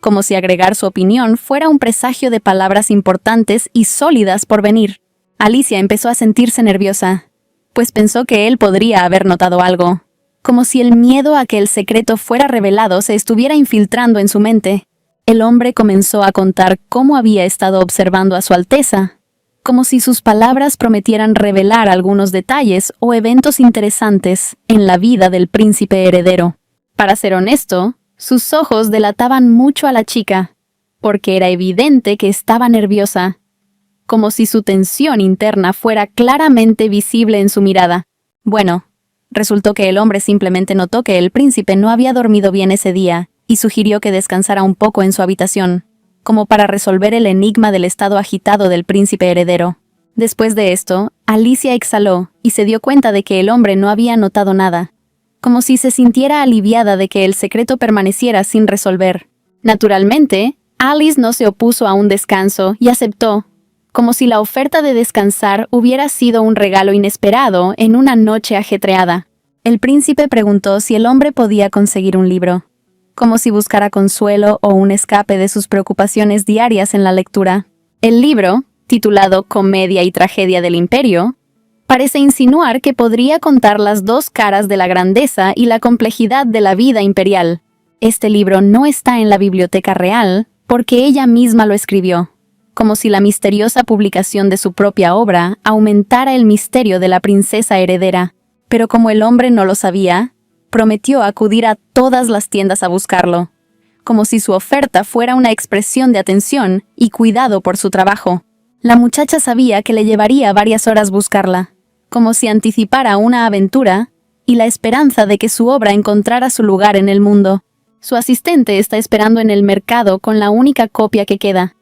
como si agregar su opinión fuera un presagio de palabras importantes y sólidas por venir. Alicia empezó a sentirse nerviosa, pues pensó que él podría haber notado algo, como si el miedo a que el secreto fuera revelado se estuviera infiltrando en su mente. El hombre comenzó a contar cómo había estado observando a su Alteza, como si sus palabras prometieran revelar algunos detalles o eventos interesantes en la vida del príncipe heredero. Para ser honesto, sus ojos delataban mucho a la chica, porque era evidente que estaba nerviosa, como si su tensión interna fuera claramente visible en su mirada. Bueno, resultó que el hombre simplemente notó que el príncipe no había dormido bien ese día y sugirió que descansara un poco en su habitación, como para resolver el enigma del estado agitado del príncipe heredero. Después de esto, Alicia exhaló y se dio cuenta de que el hombre no había notado nada, como si se sintiera aliviada de que el secreto permaneciera sin resolver. Naturalmente, Alice no se opuso a un descanso y aceptó, como si la oferta de descansar hubiera sido un regalo inesperado en una noche ajetreada. El príncipe preguntó si el hombre podía conseguir un libro, como si buscara consuelo o un escape de sus preocupaciones diarias en la lectura. El libro, titulado Comedia y Tragedia del Imperio, parece insinuar que podría contar las dos caras de la grandeza y la complejidad de la vida imperial. Este libro no está en la biblioteca real porque ella misma lo escribió, como si la misteriosa publicación de su propia obra aumentara el misterio de la princesa heredera. Pero como el hombre no lo sabía, prometió acudir a todas las tiendas a buscarlo, como si su oferta fuera una expresión de atención y cuidado por su trabajo. La muchacha sabía que le llevaría varias horas buscarla, como si anticipara una aventura y la esperanza de que su obra encontrara su lugar en el mundo. Su asistente está esperando en el mercado con la única copia que queda,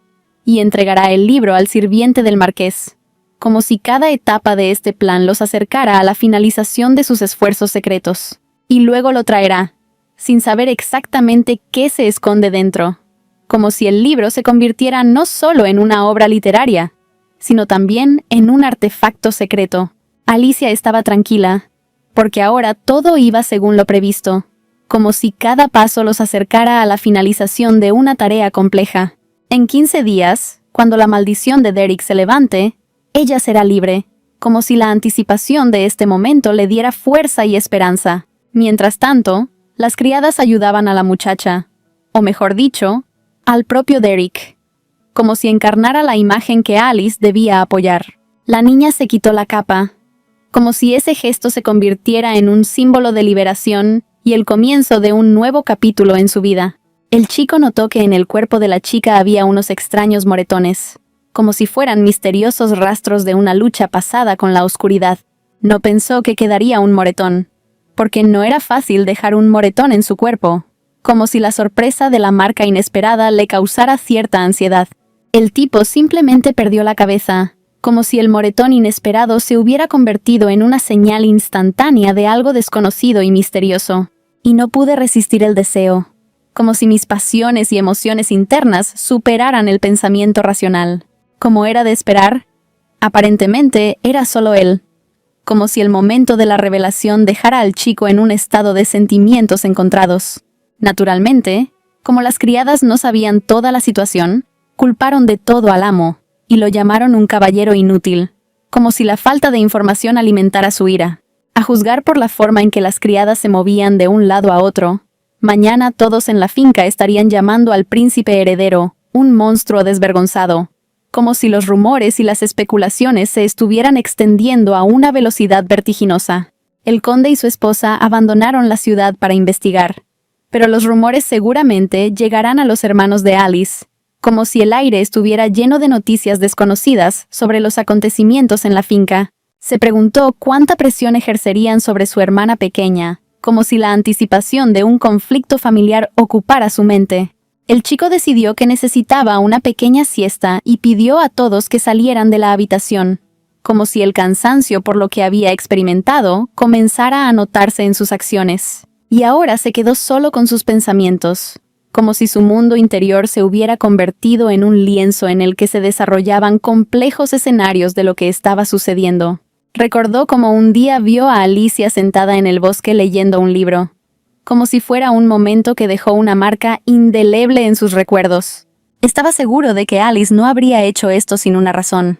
y entregará el libro al sirviente del marqués, como si cada etapa de este plan los acercara a la finalización de sus esfuerzos secretos. Y luego lo traerá, sin saber exactamente qué se esconde dentro, como si el libro se convirtiera no solo en una obra literaria, sino también en un artefacto secreto. Alicia estaba tranquila, porque ahora todo iba según lo previsto, como si cada paso los acercara a la finalización de una tarea compleja. En 15 días, cuando la maldición de Derek se levante, ella será libre, como si la anticipación de este momento le diera fuerza y esperanza. Mientras tanto, las criadas ayudaban a la muchacha, o mejor dicho, al propio Derek, como si encarnara la imagen que Alice debía apoyar. La niña se quitó la capa, como si ese gesto se convirtiera en un símbolo de liberación y el comienzo de un nuevo capítulo en su vida. El chico notó que en el cuerpo de la chica había unos extraños moretones, como si fueran misteriosos rastros de una lucha pasada con la oscuridad. No pensó que quedaría un moretón, porque no era fácil dejar un moretón en su cuerpo, como si la sorpresa de la marca inesperada le causara cierta ansiedad. El tipo simplemente perdió la cabeza, como si el moretón inesperado se hubiera convertido en una señal instantánea de algo desconocido y misterioso. Y no pude resistir el deseo, como si mis pasiones y emociones internas superaran el pensamiento racional. Como era de esperar, aparentemente era solo él, como si el momento de la revelación dejara al chico en un estado de sentimientos encontrados. Naturalmente, como las criadas no sabían toda la situación, culparon de todo al amo, y lo llamaron un caballero inútil, como si la falta de información alimentara su ira. A juzgar por la forma en que las criadas se movían de un lado a otro, mañana todos en la finca estarían llamando al príncipe heredero un monstruo desvergonzado, como si los rumores y las especulaciones se estuvieran extendiendo a una velocidad vertiginosa. El conde y su esposa abandonaron la ciudad para investigar, pero los rumores seguramente llegarán a los hermanos de Alice, como si el aire estuviera lleno de noticias desconocidas sobre los acontecimientos en la finca. Se preguntó cuánta presión ejercerían sobre su hermana pequeña, como si la anticipación de un conflicto familiar ocupara su mente. El chico decidió que necesitaba una pequeña siesta y pidió a todos que salieran de la habitación, como si el cansancio por lo que había experimentado comenzara a notarse en sus acciones. Y ahora se quedó solo con sus pensamientos, como si su mundo interior se hubiera convertido en un lienzo en el que se desarrollaban complejos escenarios de lo que estaba sucediendo. Recordó cómo un día vio a Alicia sentada en el bosque leyendo un libro, como si fuera un momento que dejó una marca indeleble en sus recuerdos. Estaba seguro de que Alice no habría hecho esto sin una razón,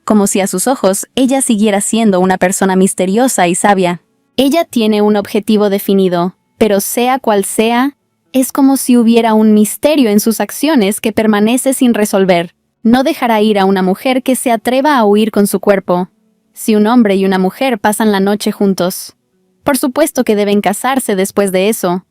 como si a sus ojos ella siguiera siendo una persona misteriosa y sabia. Ella tiene un objetivo definido, pero sea cual sea, es como si hubiera un misterio en sus acciones que permanece sin resolver. No dejará ir a una mujer que se atreva a huir con su cuerpo. Si un hombre y una mujer pasan la noche juntos, por supuesto que deben casarse después de eso,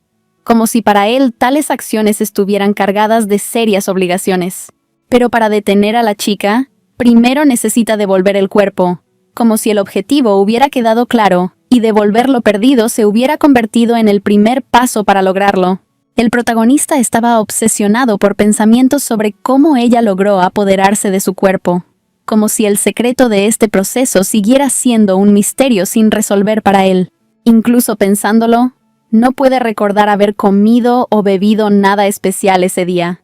como si para él tales acciones estuvieran cargadas de serias obligaciones. Pero para detener a la chica, primero necesita devolver el cuerpo, como si el objetivo hubiera quedado claro, y devolver lo perdido se hubiera convertido en el primer paso para lograrlo. El protagonista estaba obsesionado por pensamientos sobre cómo ella logró apoderarse de su cuerpo, como si el secreto de este proceso siguiera siendo un misterio sin resolver para él. Incluso pensándolo, no puede recordar haber comido o bebido nada especial ese día,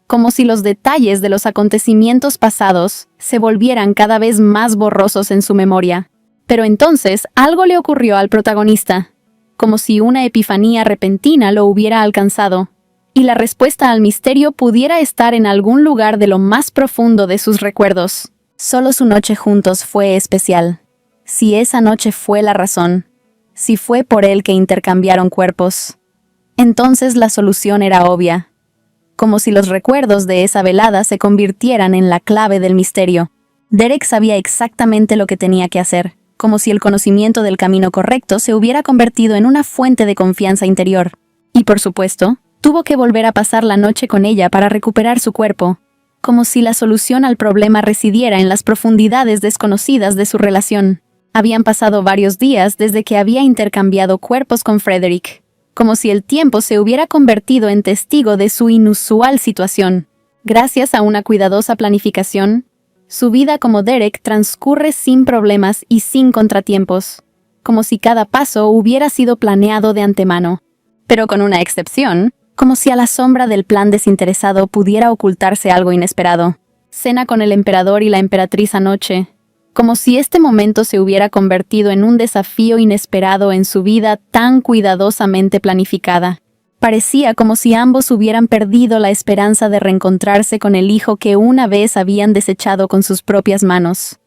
como si los detalles de los acontecimientos pasados se volvieran cada vez más borrosos en su memoria. Pero entonces algo le ocurrió al protagonista, como si una epifanía repentina lo hubiera alcanzado, y la respuesta al misterio pudiera estar en algún lugar de lo más profundo de sus recuerdos. Solo su noche juntos fue especial. Si esa noche fue la razón, si fue por él que intercambiaron cuerpos, entonces la solución era obvia, como si los recuerdos de esa velada se convirtieran en la clave del misterio. Derek sabía exactamente lo que tenía que hacer, como si el conocimiento del camino correcto se hubiera convertido en una fuente de confianza interior. Y por supuesto, tuvo que volver a pasar la noche con ella para recuperar su cuerpo, como si la solución al problema residiera en las profundidades desconocidas de su relación. Habían pasado varios días desde que había intercambiado cuerpos con Frederick, como si el tiempo se hubiera convertido en testigo de su inusual situación. Gracias a una cuidadosa planificación, su vida como Derek transcurre sin problemas y sin contratiempos, como si cada paso hubiera sido planeado de antemano. Pero con una excepción, como si a la sombra del plan desinteresado pudiera ocultarse algo inesperado. Cena con el emperador y la emperatriz anoche, como si este momento se hubiera convertido en un desafío inesperado en su vida tan cuidadosamente planificada. Parecía como si ambos hubieran perdido la esperanza de reencontrarse con el hijo que una vez habían desechado con sus propias manos,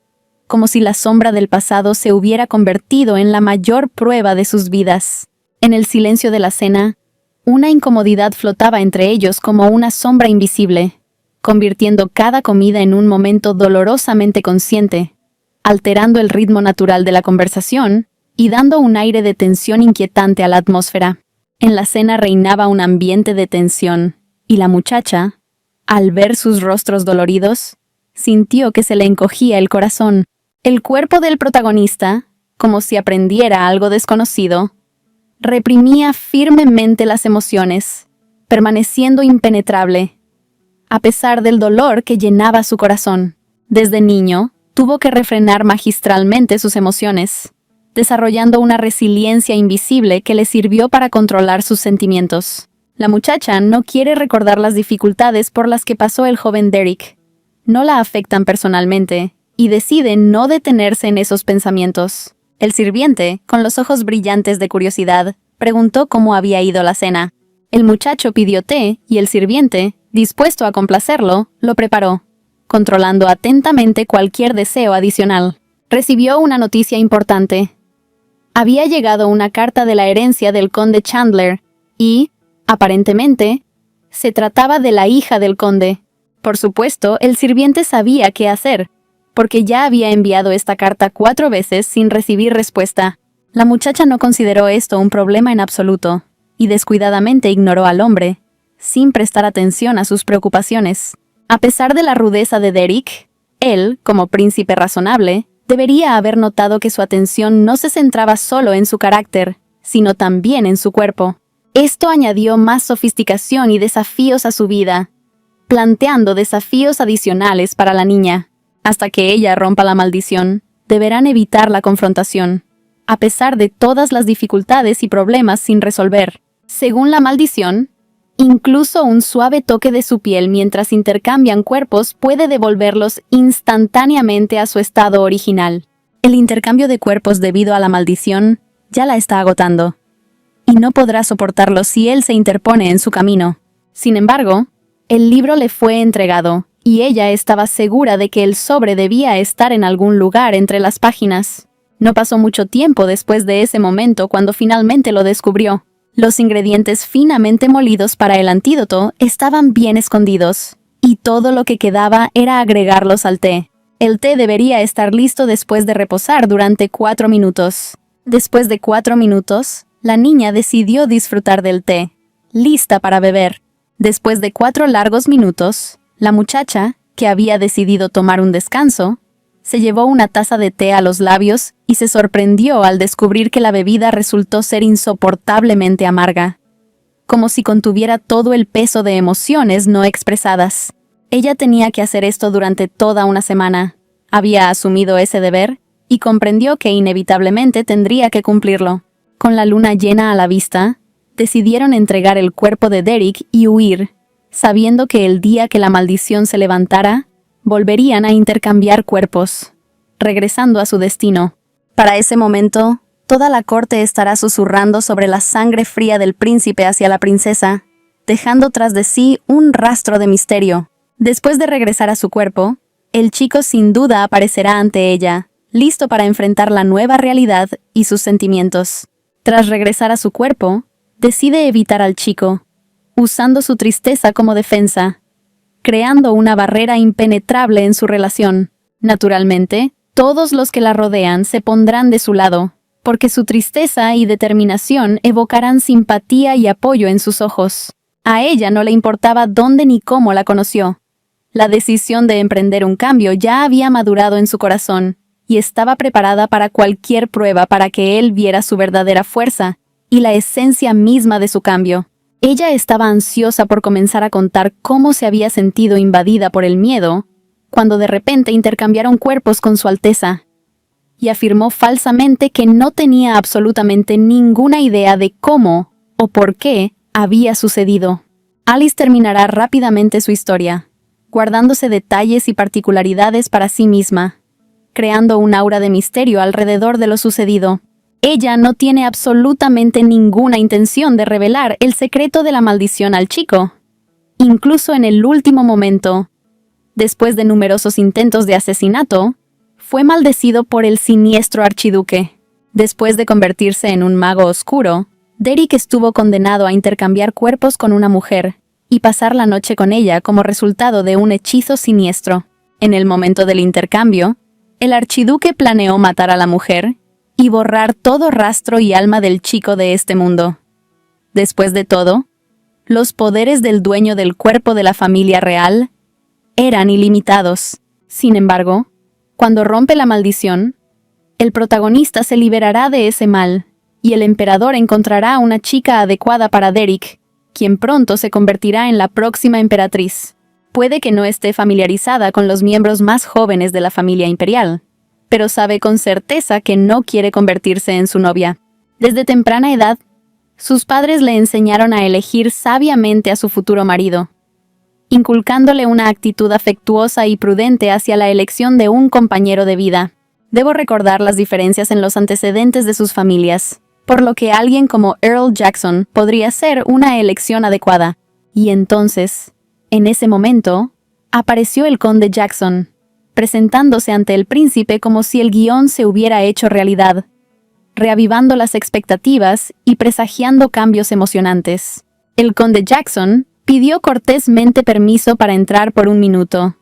como si la sombra del pasado se hubiera convertido en la mayor prueba de sus vidas. En el silencio de la cena, una incomodidad flotaba entre ellos como una sombra invisible, convirtiendo cada comida en un momento dolorosamente consciente, alterando el ritmo natural de la conversación y dando un aire de tensión inquietante a la atmósfera. En la cena reinaba un ambiente de tensión, y la muchacha, al ver sus rostros doloridos, sintió que se le encogía el corazón. El cuerpo del protagonista, como si aprendiera algo desconocido, reprimía firmemente las emociones, permaneciendo impenetrable, a pesar del dolor que llenaba su corazón. Desde niño, tuvo que refrenar magistralmente sus emociones, desarrollando una resiliencia invisible que le sirvió para controlar sus sentimientos. La muchacha no quiere recordar las dificultades por las que pasó el joven Derek. No la afectan personalmente, y decide no detenerse en esos pensamientos. El sirviente, con los ojos brillantes de curiosidad, preguntó cómo había ido la cena. El muchacho pidió té y el sirviente, dispuesto a complacerlo, lo preparó, controlando atentamente cualquier deseo adicional. Recibió una noticia importante. Había llegado una carta de la herencia del conde Chandler y, aparentemente, se trataba de la hija del conde. Por supuesto, el sirviente sabía qué hacer, porque ya había enviado esta carta 4 veces sin recibir respuesta. La muchacha no consideró esto un problema en absoluto, y descuidadamente ignoró al hombre, sin prestar atención a sus preocupaciones. A pesar de la rudeza de Derek, él, como príncipe razonable, debería haber notado que su atención no se centraba solo en su carácter, sino también en su cuerpo. Esto añadió más sofisticación y desafíos a su vida, planteando desafíos adicionales para la niña. Hasta que ella rompa la maldición, deberán evitar la confrontación, a pesar de todas las dificultades y problemas sin resolver. Según la maldición, incluso un suave toque de su piel mientras intercambian cuerpos puede devolverlos instantáneamente a su estado original. El intercambio de cuerpos debido a la maldición ya la está agotando, y no podrá soportarlo si él se interpone en su camino. Sin embargo, el libro le fue entregado, y ella estaba segura de que el sobre debía estar en algún lugar entre las páginas. No pasó mucho tiempo después de ese momento cuando finalmente lo descubrió. Los ingredientes finamente molidos para el antídoto estaban bien escondidos, y todo lo que quedaba era agregarlos al té. El té debería estar listo después de reposar durante 4 minutos. Después de 4 minutos, la niña decidió disfrutar del té, lista para beber. Después de 4 largos minutos, la muchacha, que había decidido tomar un descanso, se llevó una taza de té a los labios y se sorprendió al descubrir que la bebida resultó ser insoportablemente amarga, como si contuviera todo el peso de emociones no expresadas. Ella tenía que hacer esto durante toda una semana. Había asumido ese deber y comprendió que inevitablemente tendría que cumplirlo. Con la luna llena a la vista, decidieron entregar el cuerpo de Derek y huir, sabiendo que el día que la maldición se levantara, volverían a intercambiar cuerpos, regresando a su destino. Para ese momento, toda la corte estará susurrando sobre la sangre fría del príncipe hacia la princesa, dejando tras de sí un rastro de misterio. Después de regresar a su cuerpo, el chico sin duda aparecerá ante ella, listo para enfrentar la nueva realidad y sus sentimientos. Tras regresar a su cuerpo, decide evitar al chico, usando su tristeza como defensa, creando una barrera impenetrable en su relación. Naturalmente, todos los que la rodean se pondrán de su lado, porque su tristeza y determinación evocarán simpatía y apoyo en sus ojos. A ella no le importaba dónde ni cómo la conoció. La decisión de emprender un cambio ya había madurado en su corazón, y estaba preparada para cualquier prueba para que él viera su verdadera fuerza y la esencia misma de su cambio. Ella estaba ansiosa por comenzar a contar cómo se había sentido invadida por el miedo, cuando de repente intercambiaron cuerpos con su Alteza, y afirmó falsamente que no tenía absolutamente ninguna idea de cómo o por qué había sucedido. Alice terminará rápidamente su historia, guardándose detalles y particularidades para sí misma, creando un aura de misterio alrededor de lo sucedido. Ella no tiene absolutamente ninguna intención de revelar el secreto de la maldición al chico. Incluso en el último momento, después de numerosos intentos de asesinato, fue maldecido por el siniestro archiduque. Después de convertirse en un mago oscuro, Derek estuvo condenado a intercambiar cuerpos con una mujer y pasar la noche con ella como resultado de un hechizo siniestro. En el momento del intercambio, el archiduque planeó matar a la mujer y borrar todo rastro y alma del chico de este mundo. Después de todo, los poderes del dueño del cuerpo de la familia real eran ilimitados. Sin embargo, cuando rompe la maldición, el protagonista se liberará de ese mal, y el emperador encontrará una chica adecuada para Derek, quien pronto se convertirá en la próxima emperatriz. Puede que no esté familiarizada con los miembros más jóvenes de la familia imperial, pero sabe con certeza que no quiere convertirse en su novia. Desde temprana edad, sus padres le enseñaron a elegir sabiamente a su futuro marido, inculcándole una actitud afectuosa y prudente hacia la elección de un compañero de vida. Debo recordar las diferencias en los antecedentes de sus familias, por lo que alguien como Earl Jackson podría ser una elección adecuada. Y entonces, en ese momento, apareció el conde Jackson, presentándose ante el príncipe como si el guión se hubiera hecho realidad, reavivando las expectativas y presagiando cambios emocionantes. El conde Jackson pidió cortésmente permiso para entrar por un minuto,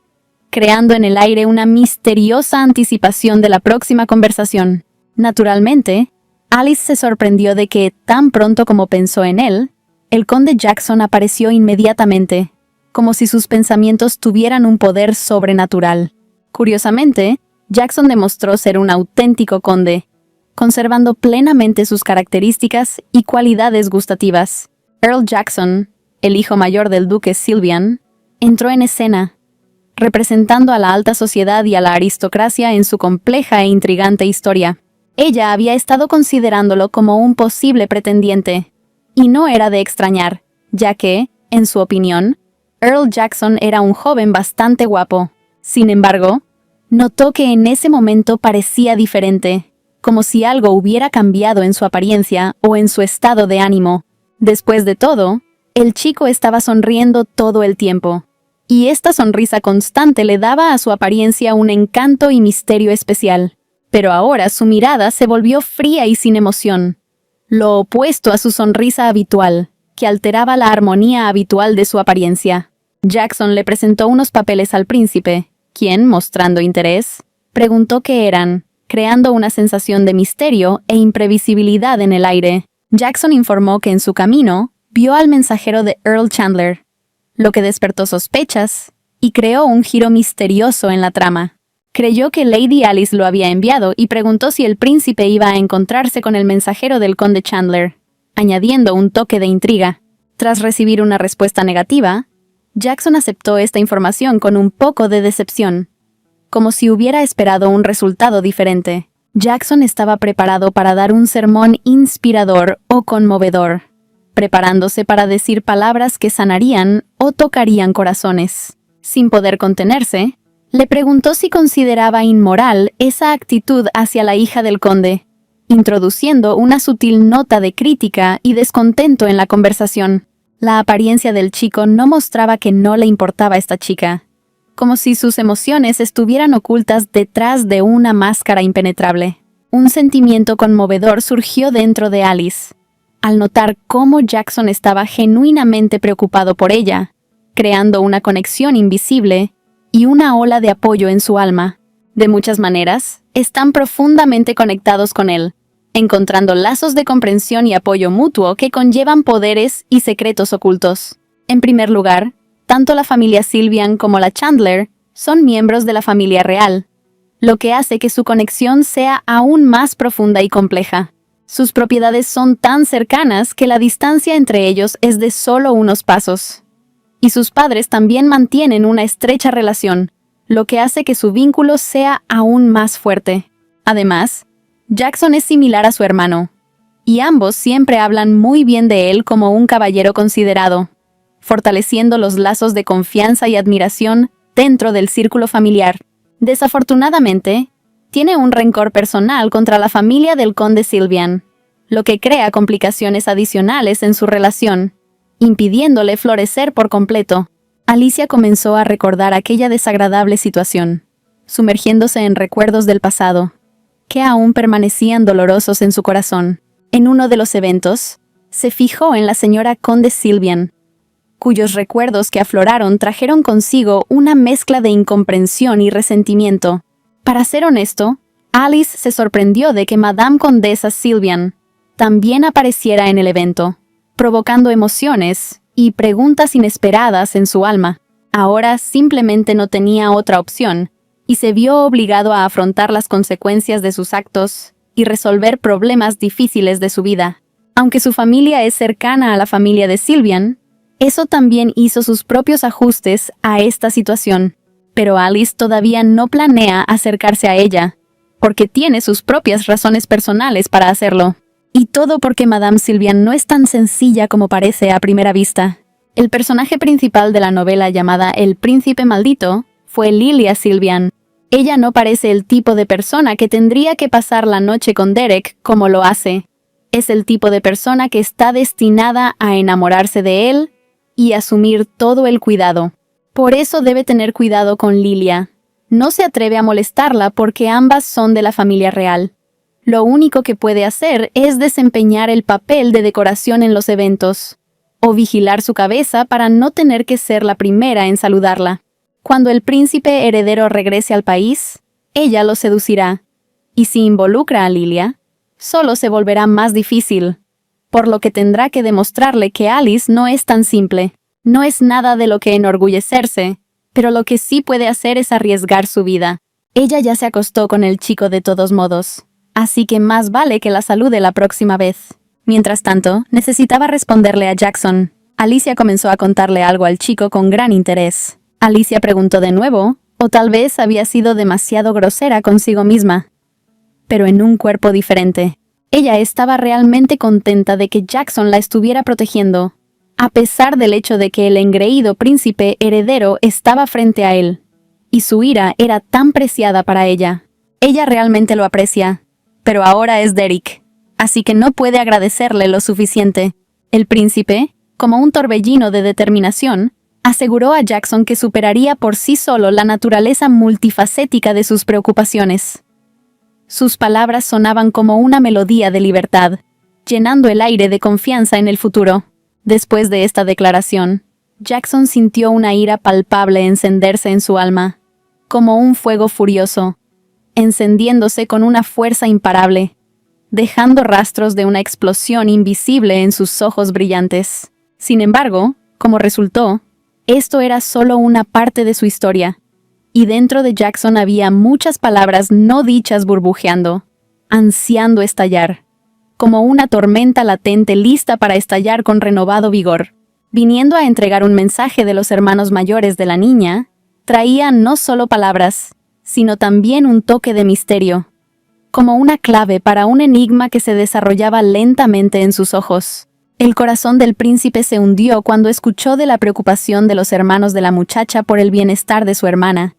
creando en el aire una misteriosa anticipación de la próxima conversación. Naturalmente, Alice se sorprendió de que, tan pronto como pensó en él, el conde Jackson apareció inmediatamente, como si sus pensamientos tuvieran un poder sobrenatural. Curiosamente, Jackson demostró ser un auténtico conde, conservando plenamente sus características y cualidades gustativas. Earl Jackson, el hijo mayor del duque Sylvian, entró en escena, representando a la alta sociedad y a la aristocracia en su compleja e intrigante historia. Ella había estado considerándolo como un posible pretendiente, y no era de extrañar, ya que, en su opinión, Earl Jackson era un joven bastante guapo. Sin embargo, notó que en ese momento parecía diferente, como si algo hubiera cambiado en su apariencia o en su estado de ánimo. Después de todo, el chico estaba sonriendo todo el tiempo, y esta sonrisa constante le daba a su apariencia un encanto y misterio especial. Pero ahora su mirada se volvió fría y sin emoción, lo opuesto a su sonrisa habitual, que alteraba la armonía habitual de su apariencia. Jackson le presentó unos papeles al príncipe, quien, mostrando interés, preguntó qué eran, creando una sensación de misterio e imprevisibilidad en el aire. Jackson informó que en su camino vio al mensajero de Earl Chandler, lo que despertó sospechas y creó un giro misterioso en la trama. Creyó que Lady Alice lo había enviado y preguntó si el príncipe iba a encontrarse con el mensajero del conde Chandler, añadiendo un toque de intriga. Tras recibir una respuesta negativa, Jackson aceptó esta información con un poco de decepción, como si hubiera esperado un resultado diferente. Jackson estaba preparado para dar un sermón inspirador o conmovedor, preparándose para decir palabras que sanarían o tocarían corazones. Sin poder contenerse, le preguntó si consideraba inmoral esa actitud hacia la hija del conde, introduciendo una sutil nota de crítica y descontento en la conversación. La apariencia del chico no mostraba que no le importaba esta chica, como si sus emociones estuvieran ocultas detrás de una máscara impenetrable. Un sentimiento conmovedor surgió dentro de Alice, al notar cómo Jackson estaba genuinamente preocupado por ella, creando una conexión invisible y una ola de apoyo en su alma. De muchas maneras, están profundamente conectados con él, encontrando lazos de comprensión y apoyo mutuo que conllevan poderes y secretos ocultos. En primer lugar, tanto la familia Sylvian como la Chandler son miembros de la familia real, lo que hace que su conexión sea aún más profunda y compleja. Sus propiedades son tan cercanas que la distancia entre ellos es de solo unos pasos. Y sus padres también mantienen una estrecha relación, lo que hace que su vínculo sea aún más fuerte. Además, Jackson es similar a su hermano, y ambos siempre hablan muy bien de él como un caballero considerado, fortaleciendo los lazos de confianza y admiración dentro del círculo familiar. Desafortunadamente, tiene un rencor personal contra la familia del conde Sylvian, lo que crea complicaciones adicionales en su relación, impidiéndole florecer por completo. Alicia comenzó a recordar aquella desagradable situación, sumergiéndose en recuerdos del pasado, que aún permanecían dolorosos en su corazón. En uno de los eventos, se fijó en la señora conde Sylvian, cuyos recuerdos que afloraron trajeron consigo una mezcla de incomprensión y resentimiento. Para ser honesto, Alice se sorprendió de que Madame Condesa Sylvian también apareciera en el evento, provocando emociones y preguntas inesperadas en su alma. Ahora simplemente no tenía otra opción y se vio obligado a afrontar las consecuencias de sus actos y resolver problemas difíciles de su vida. Aunque su familia es cercana a la familia de Sylvian, eso también hizo sus propios ajustes a esta situación. Pero Alice todavía no planea acercarse a ella, porque tiene sus propias razones personales para hacerlo. Y todo porque Madame Sylvian no es tan sencilla como parece a primera vista. El personaje principal de la novela llamada El Príncipe Maldito fue Lilia Sylvian. Ella no parece el tipo de persona que tendría que pasar la noche con Derek como lo hace. Es el tipo de persona que está destinada a enamorarse de él y asumir todo el cuidado. Por eso debe tener cuidado con Lilia. No se atreve a molestarla porque ambas son de la familia real. Lo único que puede hacer es desempeñar el papel de decoración en los eventos, o vigilar su cabeza para no tener que ser la primera en saludarla. Cuando el príncipe heredero regrese al país, ella lo seducirá, y si involucra a Lilia, solo se volverá más difícil, por lo que tendrá que demostrarle que Alice no es tan simple. No es nada de lo que enorgullecerse, pero lo que sí puede hacer es arriesgar su vida. Ella ya se acostó con el chico de todos modos, así que más vale que la salude la próxima vez. Mientras tanto, necesitaba responderle a Jackson. Alicia comenzó a contarle algo al chico con gran interés. Alicia preguntó de nuevo, o tal vez había sido demasiado grosera consigo misma. Pero en un cuerpo diferente. Ella estaba realmente contenta de que Jackson la estuviera protegiendo, a pesar del hecho de que el engreído príncipe heredero estaba frente a él, y su ira era tan preciada para ella. Ella realmente lo aprecia, pero ahora es Derek, así que no puede agradecerle lo suficiente. El príncipe, como un torbellino de determinación, aseguró a Jackson que superaría por sí solo la naturaleza multifacética de sus preocupaciones. Sus palabras sonaban como una melodía de libertad, llenando el aire de confianza en el futuro. Después de esta declaración, Jackson sintió una ira palpable encenderse en su alma, como un fuego furioso, encendiéndose con una fuerza imparable, dejando rastros de una explosión invisible en sus ojos brillantes. Sin embargo, como resultó, esto era solo una parte de su historia, y dentro de Jackson había muchas palabras no dichas burbujeando, ansiando estallar, como una tormenta latente lista para estallar con renovado vigor. Viniendo a entregar un mensaje de los hermanos mayores de la niña, traía no solo palabras, sino también un toque de misterio, como una clave para un enigma que se desarrollaba lentamente en sus ojos. El corazón del príncipe se hundió cuando escuchó de la preocupación de los hermanos de la muchacha por el bienestar de su hermana,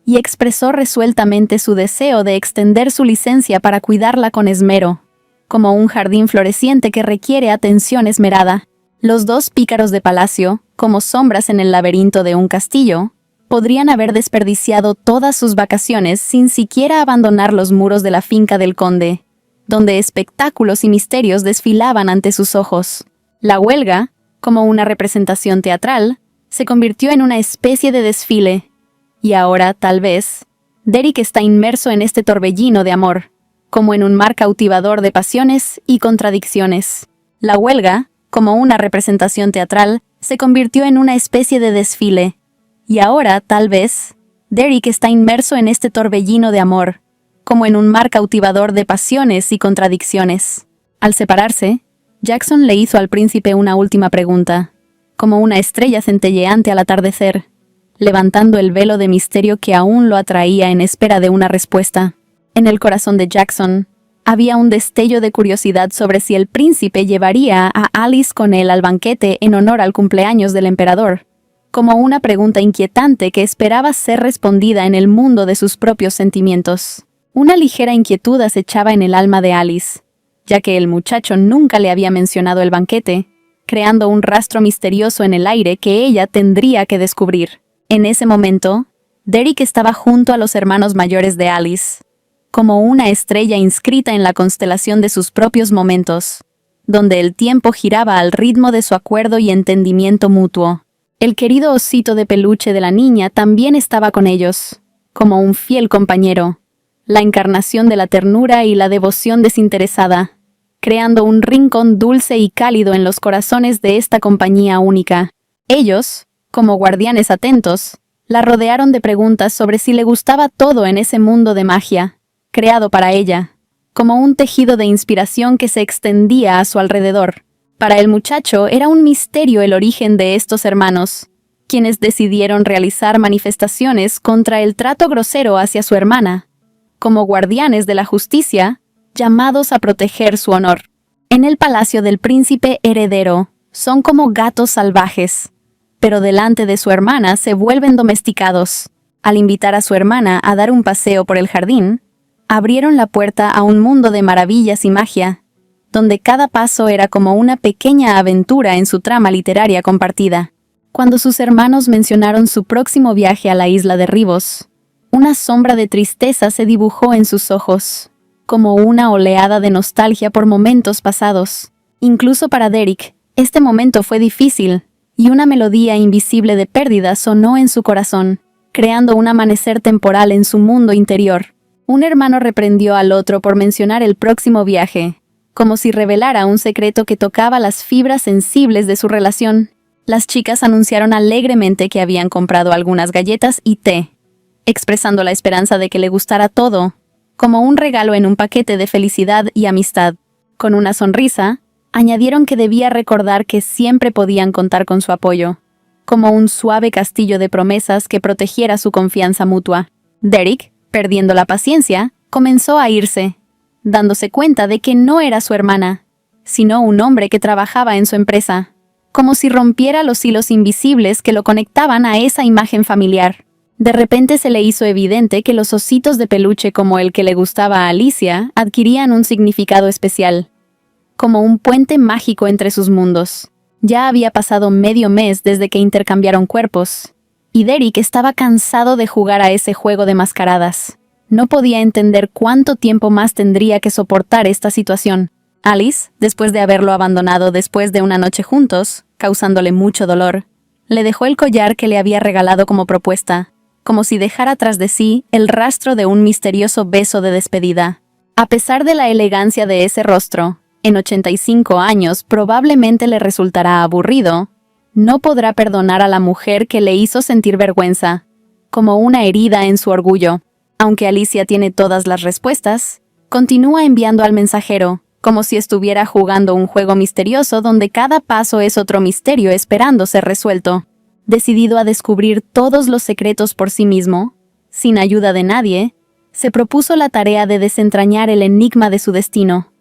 y expresó resueltamente su deseo de extender su licencia para cuidarla con esmero, como un jardín floreciente que requiere atención esmerada. Los dos pícaros de palacio, como sombras en el laberinto de un castillo, podrían haber desperdiciado todas sus vacaciones sin siquiera abandonar los muros de la finca del conde, donde espectáculos y misterios desfilaban ante sus ojos. La huelga, como una representación teatral, se convirtió en una especie de desfile, y ahora, tal vez, Derek está inmerso en este torbellino de amor, como en un mar cautivador de pasiones y contradicciones. La huelga, como una representación teatral, se convirtió en una especie de desfile, y ahora, tal vez, Derek está inmerso en este torbellino de amor, como en un mar cautivador de pasiones y contradicciones. Al separarse, Jackson le hizo al príncipe una última pregunta, como una estrella centelleante al atardecer, levantando el velo de misterio que aún lo atraía en espera de una respuesta. En el corazón de Jackson había un destello de curiosidad sobre si el príncipe llevaría a Alice con él al banquete en honor al cumpleaños del emperador, como una pregunta inquietante que esperaba ser respondida en el mundo de sus propios sentimientos. Una ligera inquietud acechaba en el alma de Alice, ya que el muchacho nunca le había mencionado el banquete, creando un rastro misterioso en el aire que ella tendría que descubrir. En ese momento, Derek estaba junto a los hermanos mayores de Alice, como una estrella inscrita en la constelación de sus propios momentos, donde el tiempo giraba al ritmo de su acuerdo y entendimiento mutuo. El querido osito de peluche de la niña también estaba con ellos, como un fiel compañero, la encarnación de la ternura y la devoción desinteresada, creando un rincón dulce y cálido en los corazones de esta compañía única. Ellos, como guardianes atentos, La rodearon de preguntas sobre si le gustaba todo en ese mundo de magia, creado para ella, como un tejido de inspiración que se extendía a su alrededor. Para el muchacho era un misterio el origen de estos hermanos, quienes decidieron realizar manifestaciones contra el trato grosero hacia su hermana, como guardianes de la justicia, llamados a proteger su honor. En el palacio del príncipe heredero, son como gatos salvajes, pero delante de su hermana se vuelven domesticados. Al invitar a su hermana a dar un paseo por el jardín, abrieron la puerta a un mundo de maravillas y magia, donde cada paso era como una pequeña aventura en su trama literaria compartida. Cuando sus hermanos mencionaron su próximo viaje a la isla de Rivos, una sombra de tristeza se dibujó en sus ojos, como una oleada de nostalgia por momentos pasados. Incluso para Derek, este momento fue difícil, y una melodía invisible de pérdida sonó en su corazón, creando un amanecer temporal en su mundo interior. Un hermano reprendió al otro por mencionar el próximo viaje, como si revelara un secreto que tocaba las fibras sensibles de su relación. Las chicas anunciaron alegremente que habían comprado algunas galletas y té, expresando la esperanza de que le gustara todo, como un regalo en un paquete de felicidad y amistad. Con una sonrisa, añadieron que debía recordar que siempre podían contar con su apoyo, como un suave castillo de promesas que protegiera su confianza mutua. Derek, perdiendo la paciencia, comenzó a irse, dándose cuenta de que no era su hermana, sino un hombre que trabajaba en su empresa, como si rompiera los hilos invisibles que lo conectaban a esa imagen familiar. De repente se le hizo evidente que los ositos de peluche como el que le gustaba a Alicia adquirían un significado especial, como un puente mágico entre sus mundos. Ya había pasado medio mes desde que intercambiaron cuerpos, y Derek estaba cansado de jugar a ese juego de mascaradas. No podía entender cuánto tiempo más tendría que soportar esta situación. Alice, después de haberlo abandonado después de una noche juntos, causándole mucho dolor, le dejó el collar que le había regalado como propuesta, como si dejara tras de sí el rastro de un misterioso beso de despedida. A pesar de la elegancia de ese rostro, en 85 años probablemente le resultará aburrido. No podrá perdonar a la mujer que le hizo sentir vergüenza, como una herida en su orgullo. Aunque Alicia tiene todas las respuestas, continúa enviando al mensajero, como si estuviera jugando un juego misterioso donde cada paso es otro misterio esperando ser resuelto. Decidido a descubrir todos los secretos por sí mismo, sin ayuda de nadie, se propuso la tarea de desentrañar el enigma de su destino,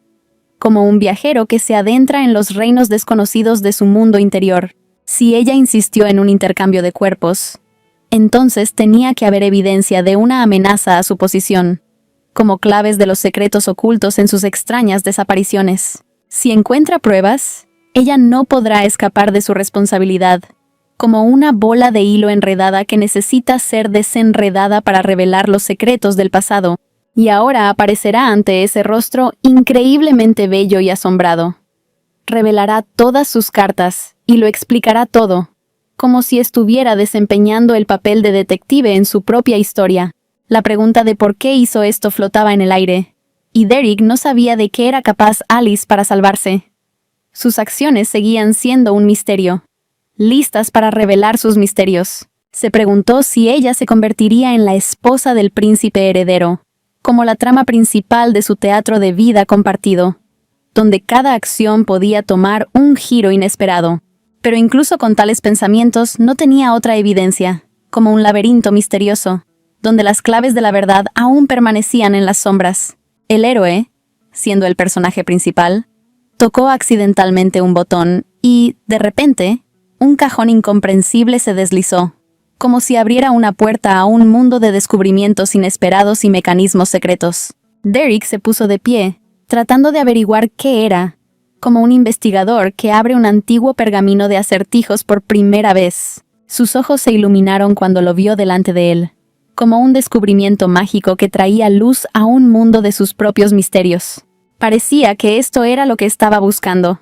como un viajero que se adentra en los reinos desconocidos de su mundo interior. Si ella insistió en un intercambio de cuerpos, entonces tenía que haber evidencia de una amenaza a su posición, como claves de los secretos ocultos en sus extrañas desapariciones. Si encuentra pruebas, ella no podrá escapar de su responsabilidad, como una bola de hilo enredada que necesita ser desenredada para revelar los secretos del pasado, y ahora aparecerá ante ese rostro increíblemente bello y asombrado. Revelará todas sus cartas y lo explicará todo, como si estuviera desempeñando el papel de detective en su propia historia. La pregunta de por qué hizo esto flotaba en el aire, y Derek no sabía de qué era capaz Alice para salvarse. Sus acciones seguían siendo un misterio, listas para revelar sus misterios. Se preguntó si ella se convertiría en la esposa del príncipe heredero, como la trama principal de su teatro de vida compartido, donde cada acción podía tomar un giro inesperado. Pero incluso con tales pensamientos no tenía otra evidencia, como un laberinto misterioso, donde las claves de la verdad aún permanecían en las sombras. El héroe, siendo el personaje principal, tocó accidentalmente un botón y, de repente, un cajón incomprensible se deslizó, como si abriera una puerta a un mundo de descubrimientos inesperados y mecanismos secretos. Derek se puso de pie, tratando de averiguar qué era, como un investigador que abre un antiguo pergamino de acertijos por primera vez. Sus ojos se iluminaron cuando lo vio delante de él, como un descubrimiento mágico que traía luz a un mundo de sus propios misterios. Parecía que esto era lo que estaba buscando,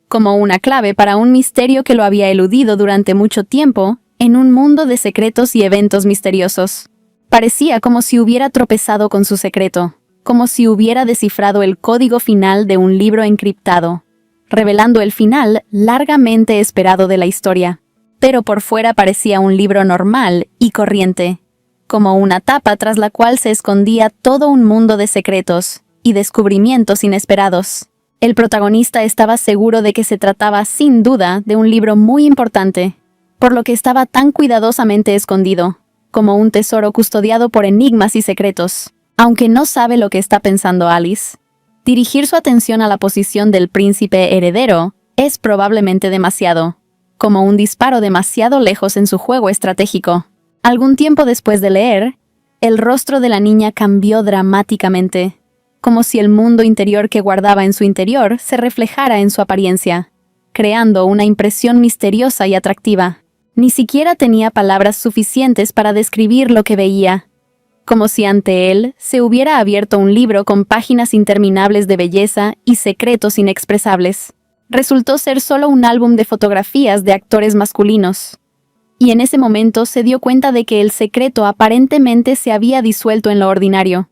como una clave para un misterio que lo había eludido durante mucho tiempo en un mundo de secretos y eventos misteriosos. Parecía como si hubiera tropezado con su secreto, como si hubiera descifrado el código final de un libro encriptado, revelando el final largamente esperado de la historia. pero por fuera parecía un libro normal y corriente, como una tapa tras la cual se escondía todo un mundo de secretos y descubrimientos inesperados. El protagonista estaba seguro de que se trataba, sin duda, de un libro muy importante, por lo que estaba tan cuidadosamente escondido, como un tesoro custodiado por enigmas y secretos. Aunque no sabe lo que está pensando Alice, dirigir su atención a la posición del príncipe heredero es probablemente demasiado, como un disparo demasiado lejos en su juego estratégico. Algún tiempo después de leer, el rostro de la niña cambió dramáticamente, como si el mundo interior que guardaba en su interior se reflejara en su apariencia, creando una impresión misteriosa y atractiva. Ni siquiera tenía palabras suficientes para describir lo que veía, como si ante él se hubiera abierto un libro con páginas interminables de belleza y secretos inexpresables. Resultó ser solo un álbum de fotografías de actores masculinos. Y en ese momento se dio cuenta de que el secreto aparentemente se había disuelto en lo ordinario,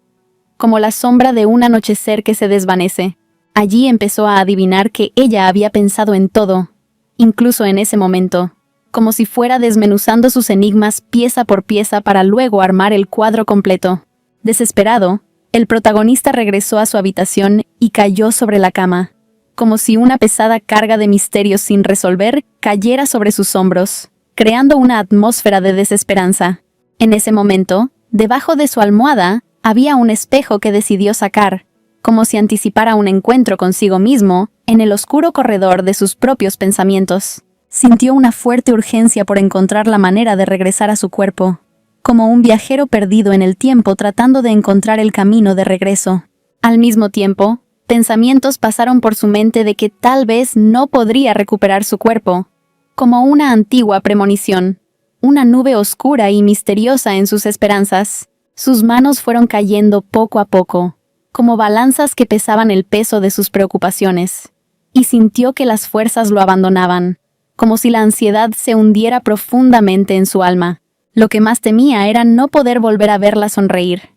como la sombra de un anochecer que se desvanece. Allí empezó a adivinar que ella había pensado en todo, incluso en ese momento, como si fuera desmenuzando sus enigmas pieza por pieza para luego armar el cuadro completo. Desesperado, el protagonista regresó a su habitación y cayó sobre la cama, como si una pesada carga de misterios sin resolver cayera sobre sus hombros, creando una atmósfera de desesperanza. En ese momento, debajo de su almohada, había un espejo que decidió sacar, como si anticipara un encuentro consigo mismo en el oscuro corredor de sus propios pensamientos. Sintió una fuerte urgencia por encontrar la manera de regresar a su cuerpo, como un viajero perdido en el tiempo tratando de encontrar el camino de regreso. Al mismo tiempo, pensamientos pasaron por su mente de que tal vez no podría recuperar su cuerpo, como una antigua premonición, una nube oscura y misteriosa en sus esperanzas. Sus manos fueron cayendo poco a poco, como balanzas que pesaban el peso de sus preocupaciones, y sintió que las fuerzas lo abandonaban, como si la ansiedad se hundiera profundamente en su alma. Lo que más temía era no poder volver a verla sonreír,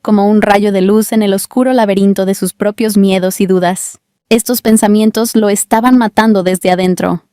como un rayo de luz en el oscuro laberinto de sus propios miedos y dudas. Estos pensamientos lo estaban matando desde adentro,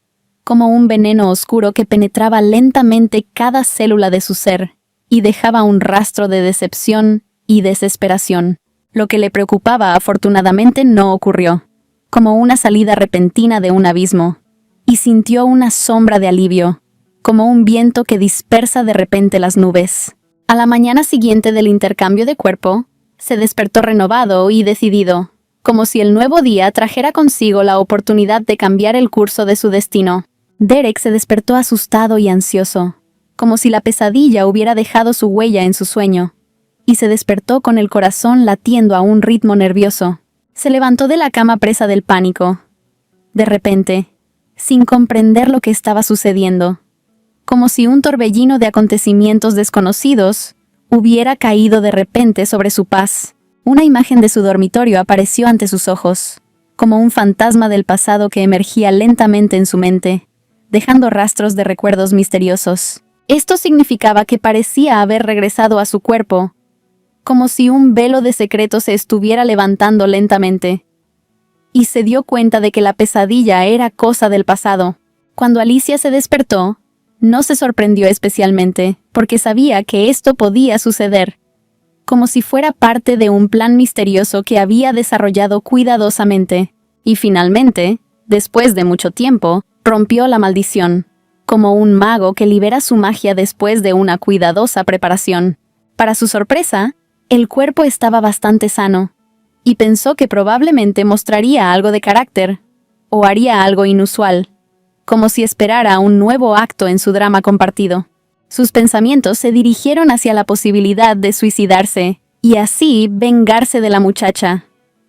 como un veneno oscuro que penetraba lentamente cada célula de su ser y dejaba un rastro de decepción y desesperación. Lo que le preocupaba afortunadamente no ocurrió, como una salida repentina de un abismo, y sintió una sombra de alivio, como un viento que dispersa de repente las nubes. A la mañana siguiente del intercambio de cuerpo, se despertó renovado y decidido, como si el nuevo día trajera consigo la oportunidad de cambiar el curso de su destino. Derek se despertó asustado y ansioso, como si la pesadilla hubiera dejado su huella en su sueño, y se despertó con el corazón latiendo a un ritmo nervioso. Se levantó de la cama presa del pánico. De repente, sin comprender lo que estaba sucediendo, como si un torbellino de acontecimientos desconocidos hubiera caído de repente sobre su paz. Una imagen de su dormitorio apareció ante sus ojos, como un fantasma del pasado que emergía lentamente en su mente, dejando rastros de recuerdos misteriosos. Esto significaba que parecía haber regresado a su cuerpo, como si un velo de secreto se estuviera levantando lentamente, y se dio cuenta de que la pesadilla era cosa del pasado. Cuando Alicia se despertó, no se sorprendió especialmente, porque sabía que esto podía suceder, como si fuera parte de un plan misterioso que había desarrollado cuidadosamente, y finalmente, después de mucho tiempo, rompió la maldición, como un mago que libera su magia después de una cuidadosa preparación. Para su sorpresa, el cuerpo estaba bastante sano, y pensó que probablemente mostraría algo de carácter, o haría algo inusual, como si esperara un nuevo acto en su drama compartido. Sus pensamientos se dirigieron hacia la posibilidad de suicidarse, y así vengarse de la muchacha,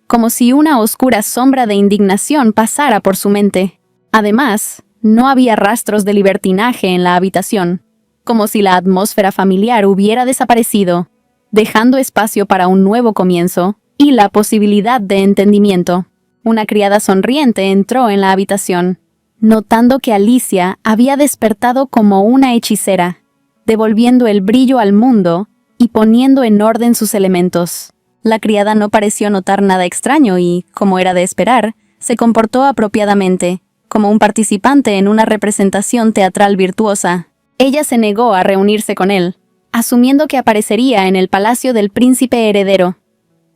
como si una oscura sombra de indignación pasara por su mente. Además, no había rastros de libertinaje en la habitación, como si la atmósfera familiar hubiera desaparecido, dejando espacio para un nuevo comienzo y la posibilidad de entendimiento. Una criada sonriente entró en la habitación, notando que Alicia había despertado como una hechicera, devolviendo el brillo al mundo y poniendo en orden sus elementos. La criada no pareció notar nada extraño y, como era de esperar, se comportó apropiadamente, como un participante en una representación teatral virtuosa. Ella se negó a reunirse con él, asumiendo que aparecería en el palacio del príncipe heredero.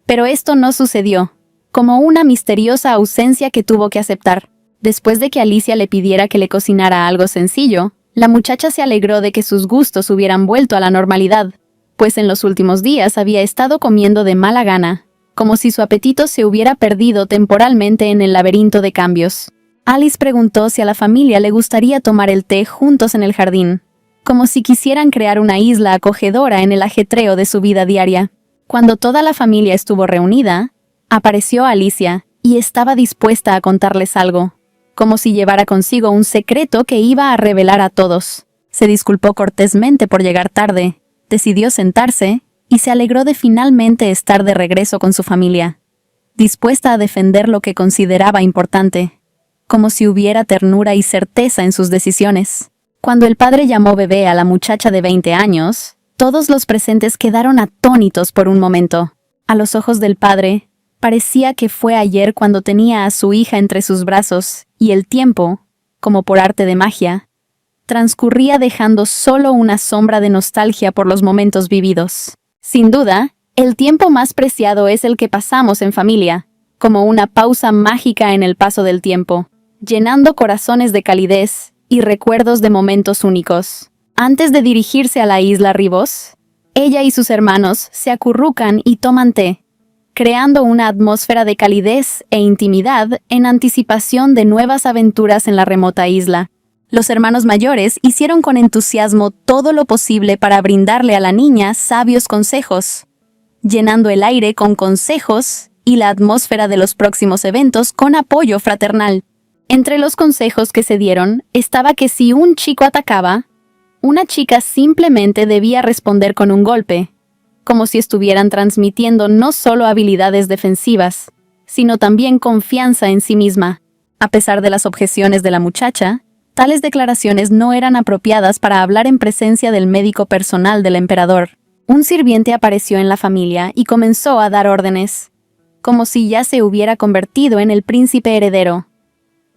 Pero esto no sucedió, como una misteriosa ausencia que tuvo que aceptar. Después de que Alicia le pidiera que le cocinara algo sencillo, la muchacha se alegró de que sus gustos hubieran vuelto a la normalidad, pues en los últimos días había estado comiendo de mala gana, como si su apetito se hubiera perdido temporalmente en el laberinto de cambios. Alice preguntó si a la familia le gustaría tomar el té juntos en el jardín, como si quisieran crear una isla acogedora en el ajetreo de su vida diaria. Cuando toda la familia estuvo reunida, apareció Alicia y estaba dispuesta a contarles algo, como si llevara consigo un secreto que iba a revelar a todos. Se disculpó cortésmente por llegar tarde, decidió sentarse y se alegró de finalmente estar de regreso con su familia, dispuesta a defender lo que consideraba importante, como si hubiera ternura y certeza en sus decisiones. Cuando el padre llamó bebé a la muchacha de 20 años, todos los presentes quedaron atónitos por un momento. A los ojos del padre, parecía que fue ayer cuando tenía a su hija entre sus brazos, y el tiempo, como por arte de magia, transcurría dejando solo una sombra de nostalgia por los momentos vividos. Sin duda, el tiempo más preciado es el que pasamos en familia, como una pausa mágica en el paso del tiempo, llenando corazones de calidez y recuerdos de momentos únicos. Antes de dirigirse a la isla Ribos, ella y sus hermanos se acurrucan y toman té, creando una atmósfera de calidez e intimidad en anticipación de nuevas aventuras en la remota isla. Los hermanos mayores hicieron con entusiasmo todo lo posible para brindarle a la niña sabios consejos, llenando el aire con consejos y la atmósfera de los próximos eventos con apoyo fraternal. Entre los consejos que se dieron estaba que si un chico atacaba, una chica simplemente debía responder con un golpe, como si estuvieran transmitiendo no solo habilidades defensivas, sino también confianza en sí misma. A pesar de las objeciones de la muchacha, tales declaraciones no eran apropiadas para hablar en presencia del médico personal del emperador. Un sirviente apareció en la familia y comenzó a dar órdenes, como si ya se hubiera convertido en el príncipe heredero,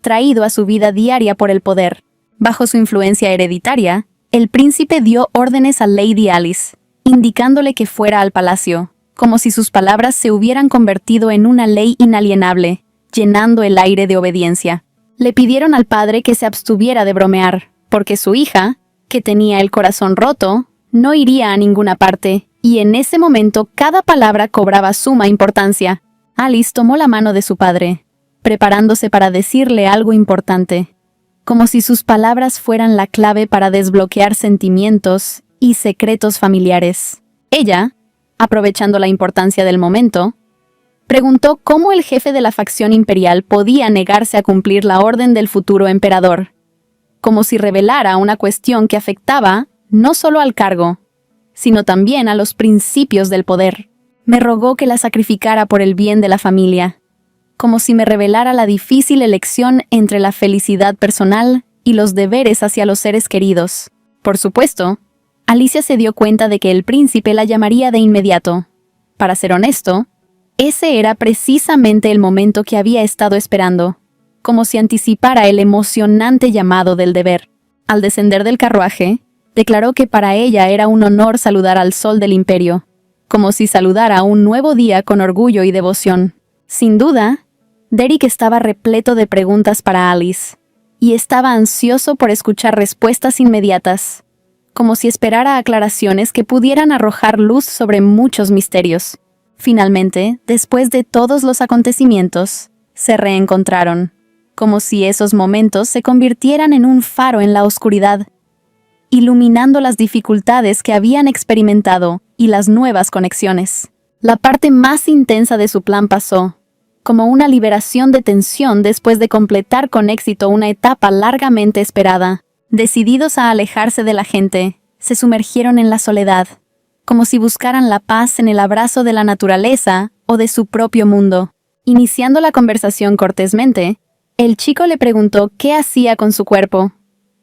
traído a su vida diaria por el poder. Bajo su influencia hereditaria, el príncipe dio órdenes a Lady Alice, indicándole que fuera al palacio, como si sus palabras se hubieran convertido en una ley inalienable, llenando el aire de obediencia. Le pidieron al padre que se abstuviera de bromear, porque su hija, que tenía el corazón roto, no iría a ninguna parte, y en ese momento cada palabra cobraba suma importancia. Alice tomó la mano de su padre, preparándose para decirle algo importante, como si sus palabras fueran la clave para desbloquear sentimientos y secretos familiares. Ella, aprovechando la importancia del momento, preguntó cómo el jefe de la facción imperial podía negarse a cumplir la orden del futuro emperador, como si revelara una cuestión que afectaba no solo al cargo, sino también a los principios del poder. Me rogó que la sacrificara por el bien de la familia, como si me revelara la difícil elección entre la felicidad personal y los deberes hacia los seres queridos. Por supuesto, Alicia se dio cuenta de que el príncipe la llamaría de inmediato. Para ser honesto, ese era precisamente el momento que había estado esperando, como si anticipara el emocionante llamado del deber. Al descender del carruaje, declaró que para ella era un honor saludar al sol del imperio, como si saludara a un nuevo día con orgullo y devoción. Sin duda, Derek estaba repleto de preguntas para Alice, y estaba ansioso por escuchar respuestas inmediatas, como si esperara aclaraciones que pudieran arrojar luz sobre muchos misterios. Finalmente, después de todos los acontecimientos, se reencontraron, como si esos momentos se convirtieran en un faro en la oscuridad, iluminando las dificultades que habían experimentado y las nuevas conexiones. La parte más intensa de su plan pasó, como una liberación de tensión después de completar con éxito una etapa largamente esperada. Decididos a alejarse de la gente, se sumergieron en la soledad, como si buscaran la paz en el abrazo de la naturaleza o de su propio mundo. Iniciando la conversación cortésmente, el chico le preguntó qué hacía con su cuerpo,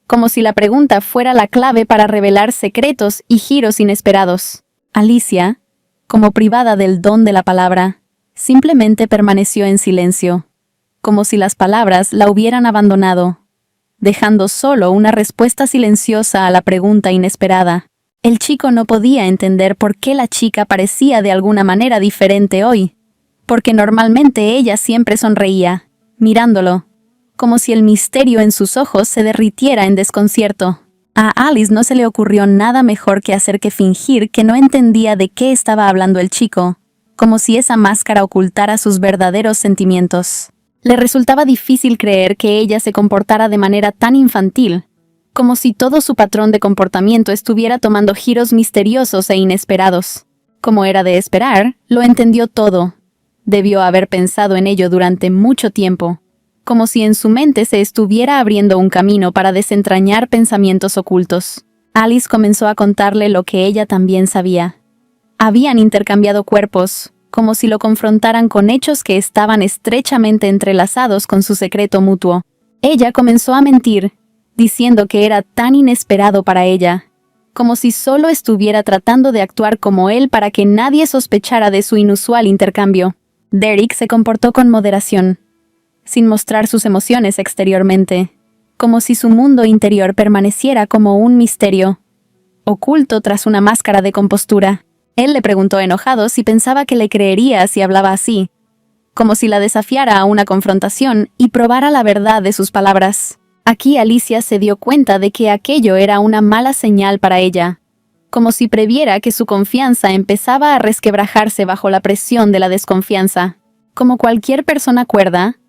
como si la pregunta fuera la clave para revelar secretos y giros inesperados. Alicia, como privada del don de la palabra, simplemente permaneció en silencio, como si las palabras la hubieran abandonado, dejando solo una respuesta silenciosa a la pregunta inesperada. El chico no podía entender por qué la chica parecía de alguna manera diferente hoy, porque normalmente ella siempre sonreía, mirándolo, como si el misterio en sus ojos se derritiera en desconcierto. A Alice no se le ocurrió nada mejor que hacer que fingir que no entendía de qué estaba hablando el chico, como si esa máscara ocultara sus verdaderos sentimientos. Le resultaba difícil creer que ella se comportara de manera tan infantil, como si todo su patrón de comportamiento estuviera tomando giros misteriosos e inesperados. Como era de esperar, lo entendió todo. Debió haber pensado en ello durante mucho tiempo, como si en su mente se estuviera abriendo un camino para desentrañar pensamientos ocultos. Alice comenzó a contarle lo que ella también sabía. Habían intercambiado cuerpos, como si lo confrontaran con hechos que estaban estrechamente entrelazados con su secreto mutuo. Ella comenzó a mentir, diciendo que era tan inesperado para ella, como si solo estuviera tratando de actuar como él para que nadie sospechara de su inusual intercambio. Derek se comportó con moderación, sin mostrar sus emociones exteriormente, como si su mundo interior permaneciera como un misterio, oculto tras una máscara de compostura. Él le preguntó enojado si pensaba que le creería si hablaba así, como si la desafiara a una confrontación y probara la verdad de sus palabras. Aquí Alicia se dio cuenta de que aquello era una mala señal para ella, como si previera que su confianza empezaba a resquebrajarse bajo la presión de la desconfianza. Como cualquier persona cuerda,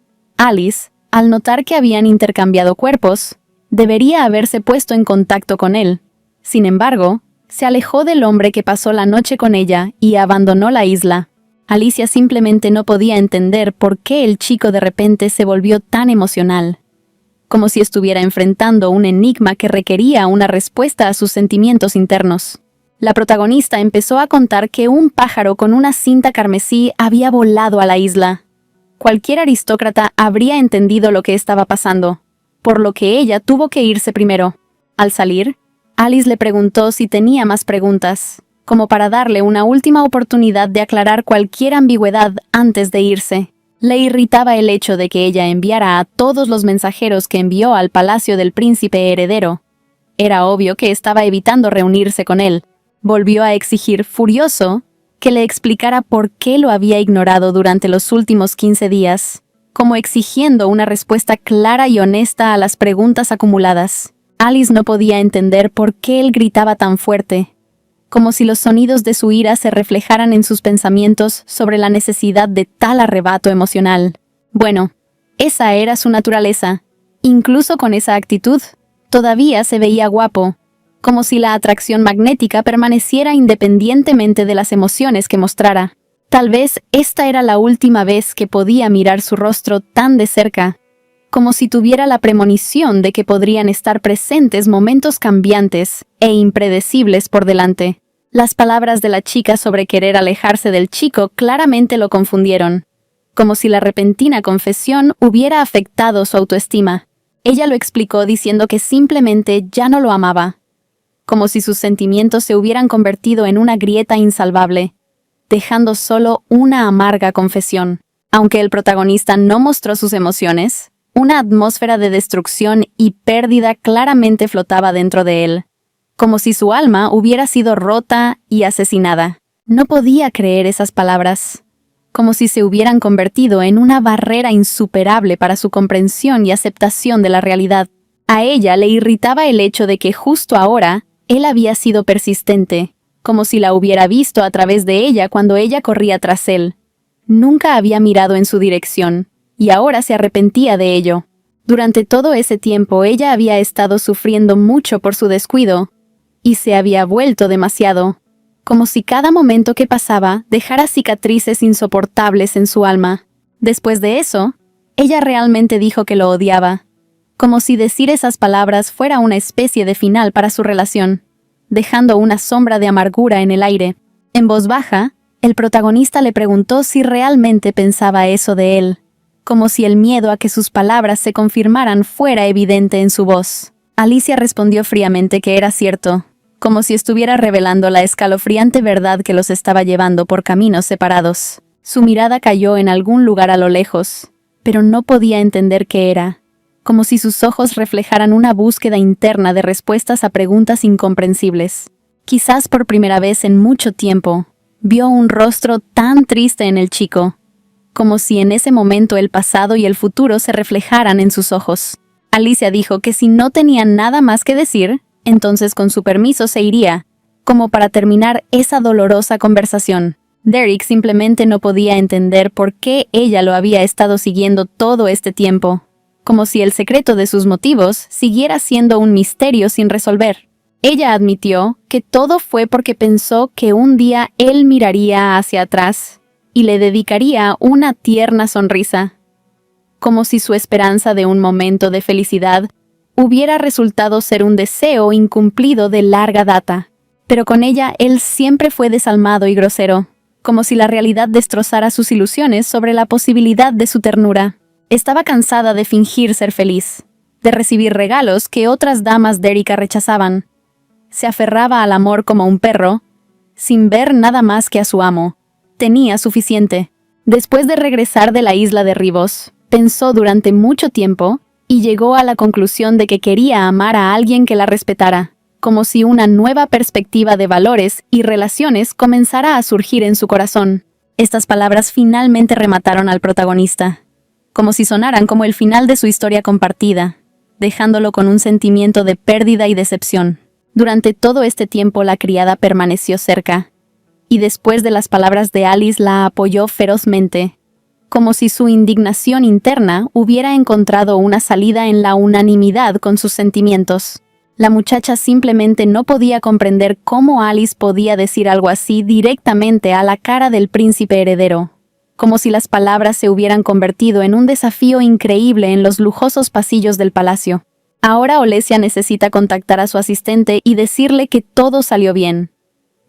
Alice, al notar que habían intercambiado cuerpos, debería haberse puesto en contacto con él. Sin embargo, se alejó del hombre que pasó la noche con ella y abandonó la isla. Alicia simplemente no podía entender por qué el chico de repente se volvió tan emocional, como si estuviera enfrentando un enigma que requería una respuesta a sus sentimientos internos. La protagonista empezó a contar que un pájaro con una cinta carmesí había volado a la isla. Cualquier aristócrata habría entendido lo que estaba pasando, por lo que ella tuvo que irse primero. Al salir, Alice le preguntó si tenía más preguntas, como para darle una última oportunidad de aclarar cualquier ambigüedad antes de irse. Le irritaba el hecho de que ella enviara a todos los mensajeros que envió al palacio del príncipe heredero. Era obvio que estaba evitando reunirse con él. Volvió a exigir, furioso, que le explicara por qué lo había ignorado durante los últimos 15 días, como exigiendo una respuesta clara y honesta a las preguntas acumuladas. Alice no podía entender por qué él gritaba tan fuerte, como si los sonidos de su ira se reflejaran en sus pensamientos sobre la necesidad de tal arrebato emocional. Bueno, esa era su naturaleza. Incluso con esa actitud, todavía se veía guapo, como si la atracción magnética permaneciera independientemente de las emociones que mostrara. Tal vez esta era la última vez que podía mirar su rostro tan de cerca, como si tuviera la premonición de que podrían estar presentes momentos cambiantes e impredecibles por delante. Las palabras de la chica sobre querer alejarse del chico claramente lo confundieron, como si la repentina confesión hubiera afectado su autoestima. Ella lo explicó diciendo que simplemente ya no lo amaba, como si sus sentimientos se hubieran convertido en una grieta insalvable, dejando solo una amarga confesión. Aunque el protagonista no mostró sus emociones, una atmósfera de destrucción y pérdida claramente flotaba dentro de él, como si su alma hubiera sido rota y asesinada. No podía creer esas palabras, como si se hubieran convertido en una barrera insuperable para su comprensión y aceptación de la realidad. A ella le irritaba el hecho de que justo ahora él había sido persistente, como si la hubiera visto a través de ella cuando ella corría tras él. Nunca había mirado en su dirección, y ahora se arrepentía de ello. Durante todo ese tiempo ella había estado sufriendo mucho por su descuido, y se había vuelto demasiado, como si cada momento que pasaba dejara cicatrices insoportables en su alma. Después de eso, ella realmente dijo que lo odiaba, como si decir esas palabras fuera una especie de final para su relación, dejando una sombra de amargura en el aire. En voz baja, el protagonista le preguntó si realmente pensaba eso de él, como si el miedo a que sus palabras se confirmaran fuera evidente en su voz. Alicia respondió fríamente que era cierto, como si estuviera revelando la escalofriante verdad que los estaba llevando por caminos separados. Su mirada cayó en algún lugar a lo lejos, pero no podía entender qué era, como si sus ojos reflejaran una búsqueda interna de respuestas a preguntas incomprensibles. Quizás por primera vez en mucho tiempo, vio un rostro tan triste en el chico, como si en ese momento el pasado y el futuro se reflejaran en sus ojos. Alicia dijo que si no tenía nada más que decir, entonces con su permiso se iría, como para terminar esa dolorosa conversación. Derek simplemente no podía entender por qué ella lo había estado siguiendo todo este tiempo, como si el secreto de sus motivos siguiera siendo un misterio sin resolver. Ella admitió que todo fue porque pensó que un día él miraría hacia atrás y le dedicaría una tierna sonrisa, como si su esperanza de un momento de felicidad hubiera resultado ser un deseo incumplido de larga data. Pero con ella él siempre fue desalmado y grosero, como si la realidad destrozara sus ilusiones sobre la posibilidad de su ternura. Estaba cansada de fingir ser feliz, de recibir regalos que otras damas de Erika rechazaban. Se aferraba al amor como un perro, sin ver nada más que a su amo. Tenía suficiente. Después de regresar de la isla de Ribos, pensó durante mucho tiempo y llegó a la conclusión de que quería amar a alguien que la respetara, como si una nueva perspectiva de valores y relaciones comenzara a surgir en su corazón. Estas palabras finalmente remataron al protagonista, como si sonaran como el final de su historia compartida, dejándolo con un sentimiento de pérdida y decepción. Durante todo este tiempo la criada permaneció cerca, y después de las palabras de Alice la apoyó ferozmente, como si su indignación interna hubiera encontrado una salida en la unanimidad con sus sentimientos. La muchacha simplemente no podía comprender cómo Alice podía decir algo así directamente a la cara del príncipe heredero, como si las palabras se hubieran convertido en un desafío increíble en los lujosos pasillos del palacio. Ahora Olesia necesita contactar a su asistente y decirle que todo salió bien,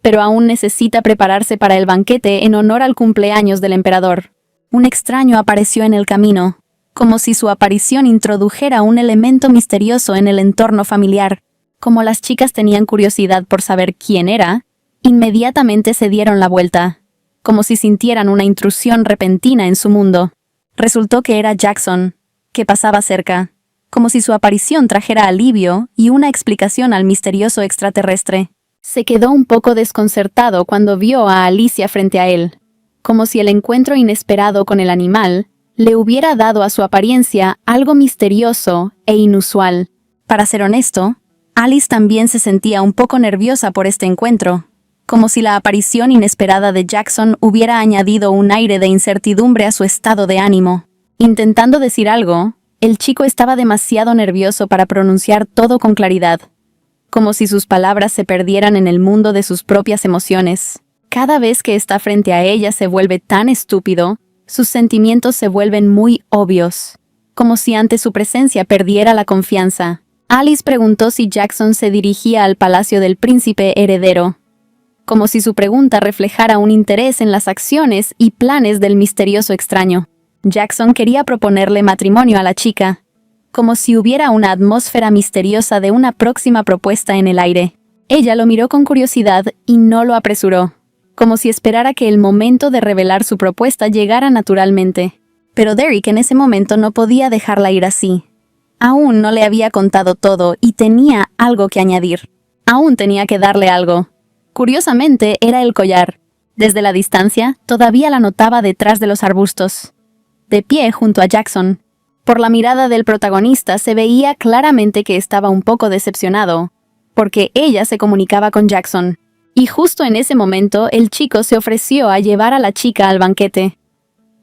pero aún necesita prepararse para el banquete en honor al cumpleaños del emperador. Un extraño apareció en el camino, como si su aparición introdujera un elemento misterioso en el entorno familiar. Como las chicas tenían curiosidad por saber quién era, inmediatamente se dieron la vuelta, como si sintieran una intrusión repentina en su mundo. Resultó que era Jackson, que pasaba cerca, como si su aparición trajera alivio y una explicación al misterioso extraterrestre. Se quedó un poco desconcertado cuando vio a Alicia frente a él, como si el encuentro inesperado con el animal le hubiera dado a su apariencia algo misterioso e inusual. Para ser honesto, Alice también se sentía un poco nerviosa por este encuentro, como si la aparición inesperada de Jackson hubiera añadido un aire de incertidumbre a su estado de ánimo. Intentando decir algo, el chico estaba demasiado nervioso para pronunciar todo con claridad, como si sus palabras se perdieran en el mundo de sus propias emociones. Cada vez que está frente a ella se vuelve tan estúpido, sus sentimientos se vuelven muy obvios, como si ante su presencia perdiera la confianza. Alice preguntó si Jackson se dirigía al palacio del príncipe heredero, como si su pregunta reflejara un interés en las acciones y planes del misterioso extraño. Jackson quería proponerle matrimonio a la chica, como si hubiera una atmósfera misteriosa de una próxima propuesta en el aire. Ella lo miró con curiosidad y no lo apresuró, como si esperara que el momento de revelar su propuesta llegara naturalmente. Pero Derek en ese momento no podía dejarla ir así. Aún no le había contado todo y tenía algo que añadir. Aún tenía que darle algo. Curiosamente, era el collar. Desde la distancia, todavía la notaba detrás de los arbustos, de pie junto a Jackson. Por la mirada del protagonista se veía claramente que estaba un poco decepcionado, porque ella se comunicaba con Jackson. Y justo en ese momento, el chico se ofreció a llevar a la chica al banquete.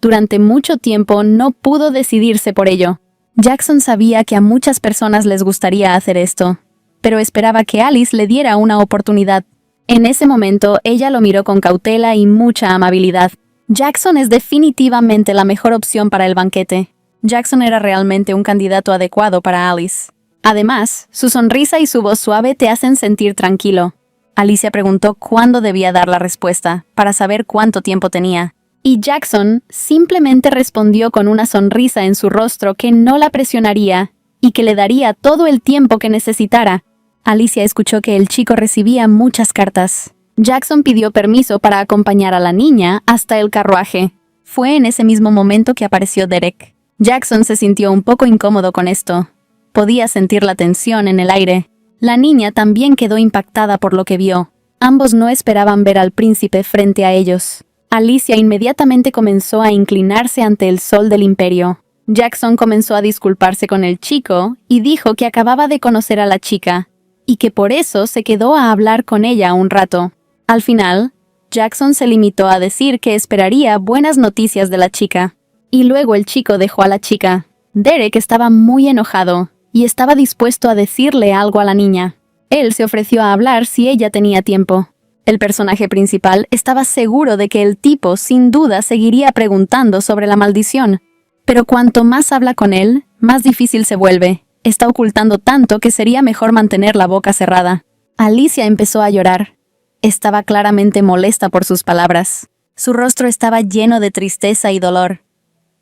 Durante mucho tiempo no pudo decidirse por ello. Jackson sabía que a muchas personas les gustaría hacer esto, pero esperaba que Alice le diera una oportunidad. En ese momento, ella lo miró con cautela y mucha amabilidad. Jackson es definitivamente la mejor opción para el banquete. Jackson era realmente un candidato adecuado para Alice. Además, su sonrisa y su voz suave te hacen sentir tranquilo. Alicia preguntó cuándo debía dar la respuesta, para saber cuánto tiempo tenía. Y Jackson simplemente respondió con una sonrisa en su rostro que no la presionaría y que le daría todo el tiempo que necesitara. Alicia escuchó que el chico recibía muchas cartas. Jackson pidió permiso para acompañar a la niña hasta el carruaje. Fue en ese mismo momento que apareció Derek. Jackson se sintió un poco incómodo con esto. Podía sentir la tensión en el aire. La niña también quedó impactada por lo que vio. Ambos no esperaban ver al príncipe frente a ellos. Alicia inmediatamente comenzó a inclinarse ante el sol del imperio. Jackson comenzó a disculparse con el chico y dijo que acababa de conocer a la chica, y que por eso se quedó a hablar con ella un rato. Al final, Jackson se limitó a decir que esperaría buenas noticias de la chica. Y luego el chico dejó a la chica. Derek estaba muy enojado y estaba dispuesto a decirle algo a la niña. Él se ofreció a hablar si ella tenía tiempo. El personaje principal estaba seguro de que el tipo sin duda seguiría preguntando sobre la maldición. Pero cuanto más habla con él, más difícil se vuelve. Está ocultando tanto que sería mejor mantener la boca cerrada. Alicia empezó a llorar. Estaba claramente molesta por sus palabras. Su rostro estaba lleno de tristeza y dolor.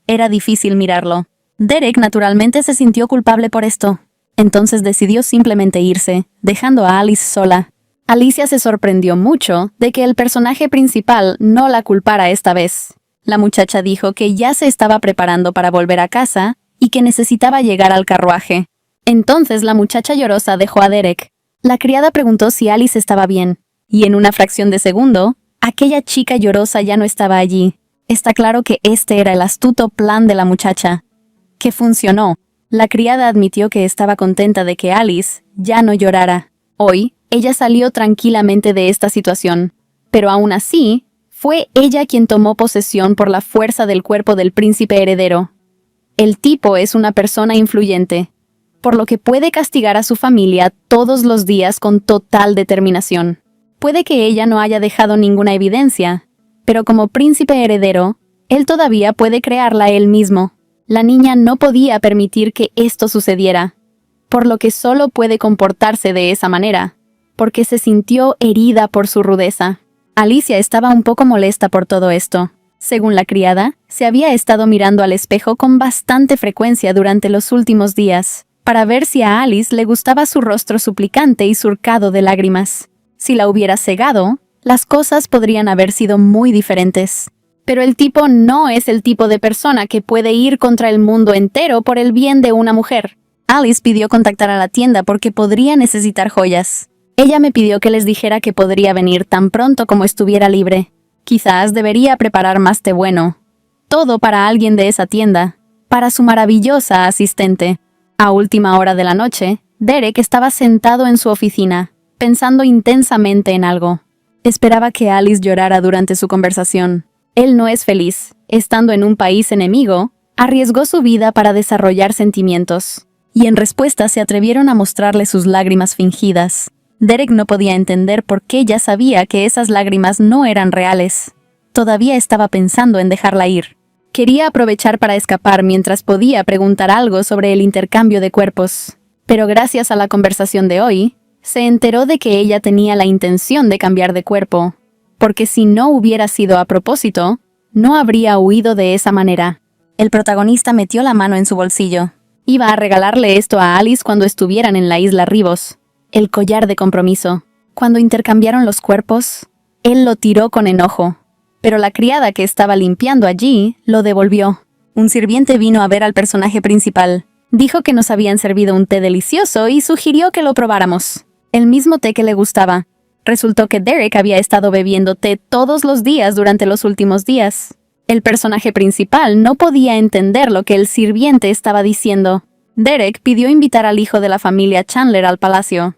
Era difícil mirarlo. Derek naturalmente se sintió culpable por esto. Entonces decidió simplemente irse, dejando a Alice sola. Alicia se sorprendió mucho de que el personaje principal no la culpara esta vez. La muchacha dijo que ya se estaba preparando para volver a casa y que necesitaba llegar al carruaje. Entonces la muchacha llorosa dejó a Derek. La criada preguntó si Alice estaba bien, y en una fracción de segundo, aquella chica llorosa ya no estaba allí. Está claro que este era el astuto plan de la muchacha, que funcionó. La criada admitió que estaba contenta de que Alice ya no llorara. Hoy, ella salió tranquilamente de esta situación, pero aún así, fue ella quien tomó posesión por la fuerza del cuerpo del príncipe heredero. El tipo es una persona influyente, por lo que puede castigar a su familia todos los días con total determinación. Puede que ella no haya dejado ninguna evidencia, pero como príncipe heredero, él todavía puede crearla él mismo. La niña no podía permitir que esto sucediera, por lo que solo puede comportarse de esa manera, porque se sintió herida por su rudeza. Alicia estaba un poco molesta por todo esto. Según la criada, se había estado mirando al espejo con bastante frecuencia durante los últimos días, para ver si a Alice le gustaba su rostro suplicante y surcado de lágrimas. Si la hubiera cegado, las cosas podrían haber sido muy diferentes. Pero el tipo no es el tipo de persona que puede ir contra el mundo entero por el bien de una mujer. Alice pidió contactar a la tienda porque podría necesitar joyas. Ella me pidió que les dijera que podría venir tan pronto como estuviera libre. Quizás debería preparar más té bueno. Todo para alguien de esa tienda, para su maravillosa asistente. A última hora de la noche, Derek estaba sentado en su oficina, pensando intensamente en algo. Esperaba que Alice llorara durante su conversación. Él no es feliz. Estando en un país enemigo, arriesgó su vida para desarrollar sentimientos. Y en respuesta se atrevieron a mostrarle sus lágrimas fingidas. Derek no podía entender por qué ya sabía que esas lágrimas no eran reales. Todavía estaba pensando en dejarla ir. Quería aprovechar para escapar mientras podía preguntar algo sobre el intercambio de cuerpos. Pero gracias a la conversación de hoy, se enteró de que ella tenía la intención de cambiar de cuerpo, porque si no hubiera sido a propósito, no habría huido de esa manera. El protagonista metió la mano en su bolsillo. Iba a regalarle esto a Alice cuando estuvieran en la isla Ribos. El collar de compromiso. Cuando intercambiaron los cuerpos, él lo tiró con enojo. Pero la criada que estaba limpiando allí lo devolvió. Un sirviente vino a ver al personaje principal. Dijo que nos habían servido un té delicioso y sugirió que lo probáramos. El mismo té que le gustaba. Resultó que Derek había estado bebiendo té todos los días durante los últimos días. El personaje principal no podía entender lo que el sirviente estaba diciendo. Derek pidió invitar al hijo de la familia Chandler al palacio.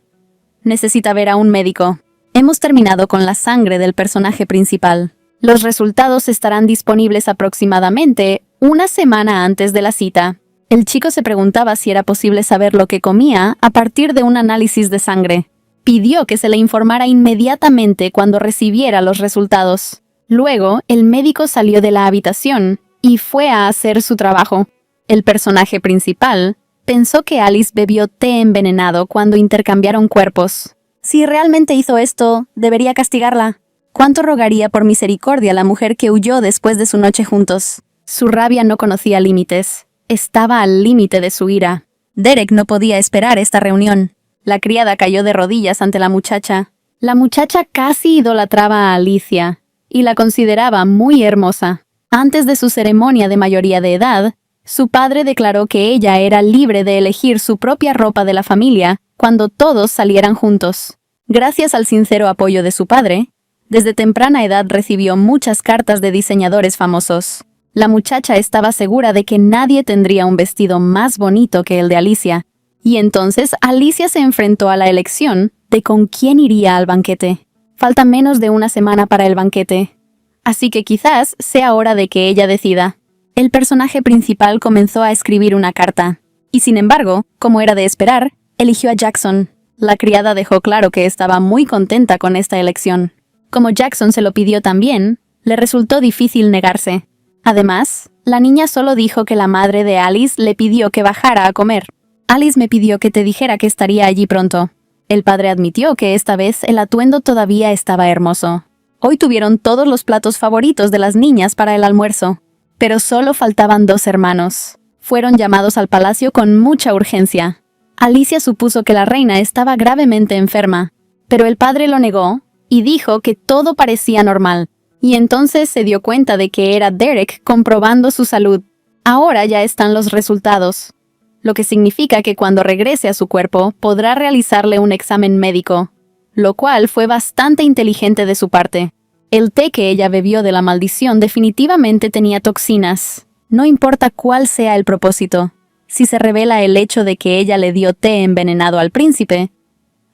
Necesita ver a un médico. Hemos terminado con la sangre del personaje principal. Los resultados estarán disponibles aproximadamente una semana antes de la cita. El chico se preguntaba si era posible saber lo que comía a partir de un análisis de sangre. Pidió que se le informara inmediatamente cuando recibiera los resultados. Luego, el médico salió de la habitación y fue a hacer su trabajo. El personaje principal pensó que Alice bebió té envenenado cuando intercambiaron cuerpos. Si realmente hizo esto, debería castigarla. ¿Cuánto rogaría por misericordia la mujer que huyó después de su noche juntos? Su rabia no conocía límites. Estaba al límite de su ira. Derek no podía esperar esta reunión. La criada cayó de rodillas ante la muchacha. La muchacha casi idolatraba a Alicia y la consideraba muy hermosa. Antes de su ceremonia de mayoría de edad, Su padre declaró que ella era libre de elegir su propia ropa de la familia cuando todos salieran juntos. Gracias al sincero apoyo de su padre, desde temprana edad recibió muchas cartas de diseñadores famosos. La muchacha estaba segura de que nadie tendría un vestido más bonito que el de Alicia, y entonces Alicia se enfrentó a la elección de con quién iría al banquete. Falta menos de una semana para el banquete, así que quizás sea hora de que ella decida. El personaje principal comenzó a escribir una carta, y sin embargo, como era de esperar, eligió a Jackson. La criada dejó claro que estaba muy contenta con esta elección. Como Jackson se lo pidió también, le resultó difícil negarse. Además, la niña solo dijo que la madre de Alice le pidió que bajara a comer. Alice me pidió que te dijera que estaría allí pronto. El padre admitió que esta vez el atuendo todavía estaba hermoso. Hoy tuvieron todos los platos favoritos de las niñas para el almuerzo. Pero solo faltaban 2 hermanos. Fueron llamados al palacio con mucha urgencia. Alicia supuso que la reina estaba gravemente enferma, pero el padre lo negó y dijo que todo parecía normal. Y entonces se dio cuenta de que era Derek comprobando su salud. Ahora ya están los resultados, lo que significa que cuando regrese a su cuerpo podrá realizarle un examen médico, lo cual fue bastante inteligente de su parte. El té que ella bebió de la maldición definitivamente tenía toxinas. No importa cuál sea el propósito. Si se revela el hecho de que ella le dio té envenenado al príncipe,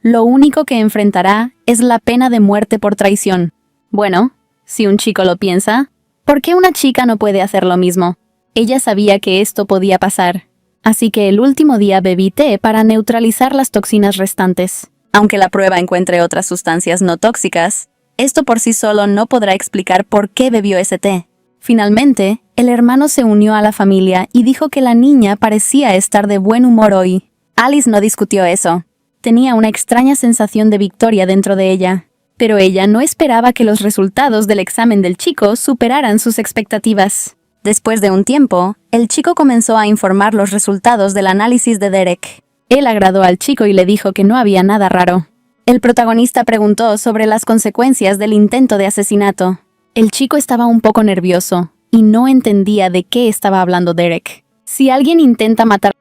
lo único que enfrentará es la pena de muerte por traición. Bueno, si un chico lo piensa, ¿por qué una chica no puede hacer lo mismo? Ella sabía que esto podía pasar, así que el último día bebí té para neutralizar las toxinas restantes. Aunque la prueba encuentre otras sustancias no tóxicas, esto por sí solo no podrá explicar por qué bebió ese té. Finalmente, el hermano se unió a la familia y dijo que la niña parecía estar de buen humor hoy. Alice no discutió eso. Tenía una extraña sensación de victoria dentro de ella, pero ella no esperaba que los resultados del examen del chico superaran sus expectativas. Después de un tiempo, el chico comenzó a informar los resultados del análisis de Derek. Él agradó al chico y le dijo que no había nada raro. El protagonista preguntó sobre las consecuencias del intento de asesinato. El chico estaba un poco nervioso y no entendía de qué estaba hablando Derek. Si alguien intenta matar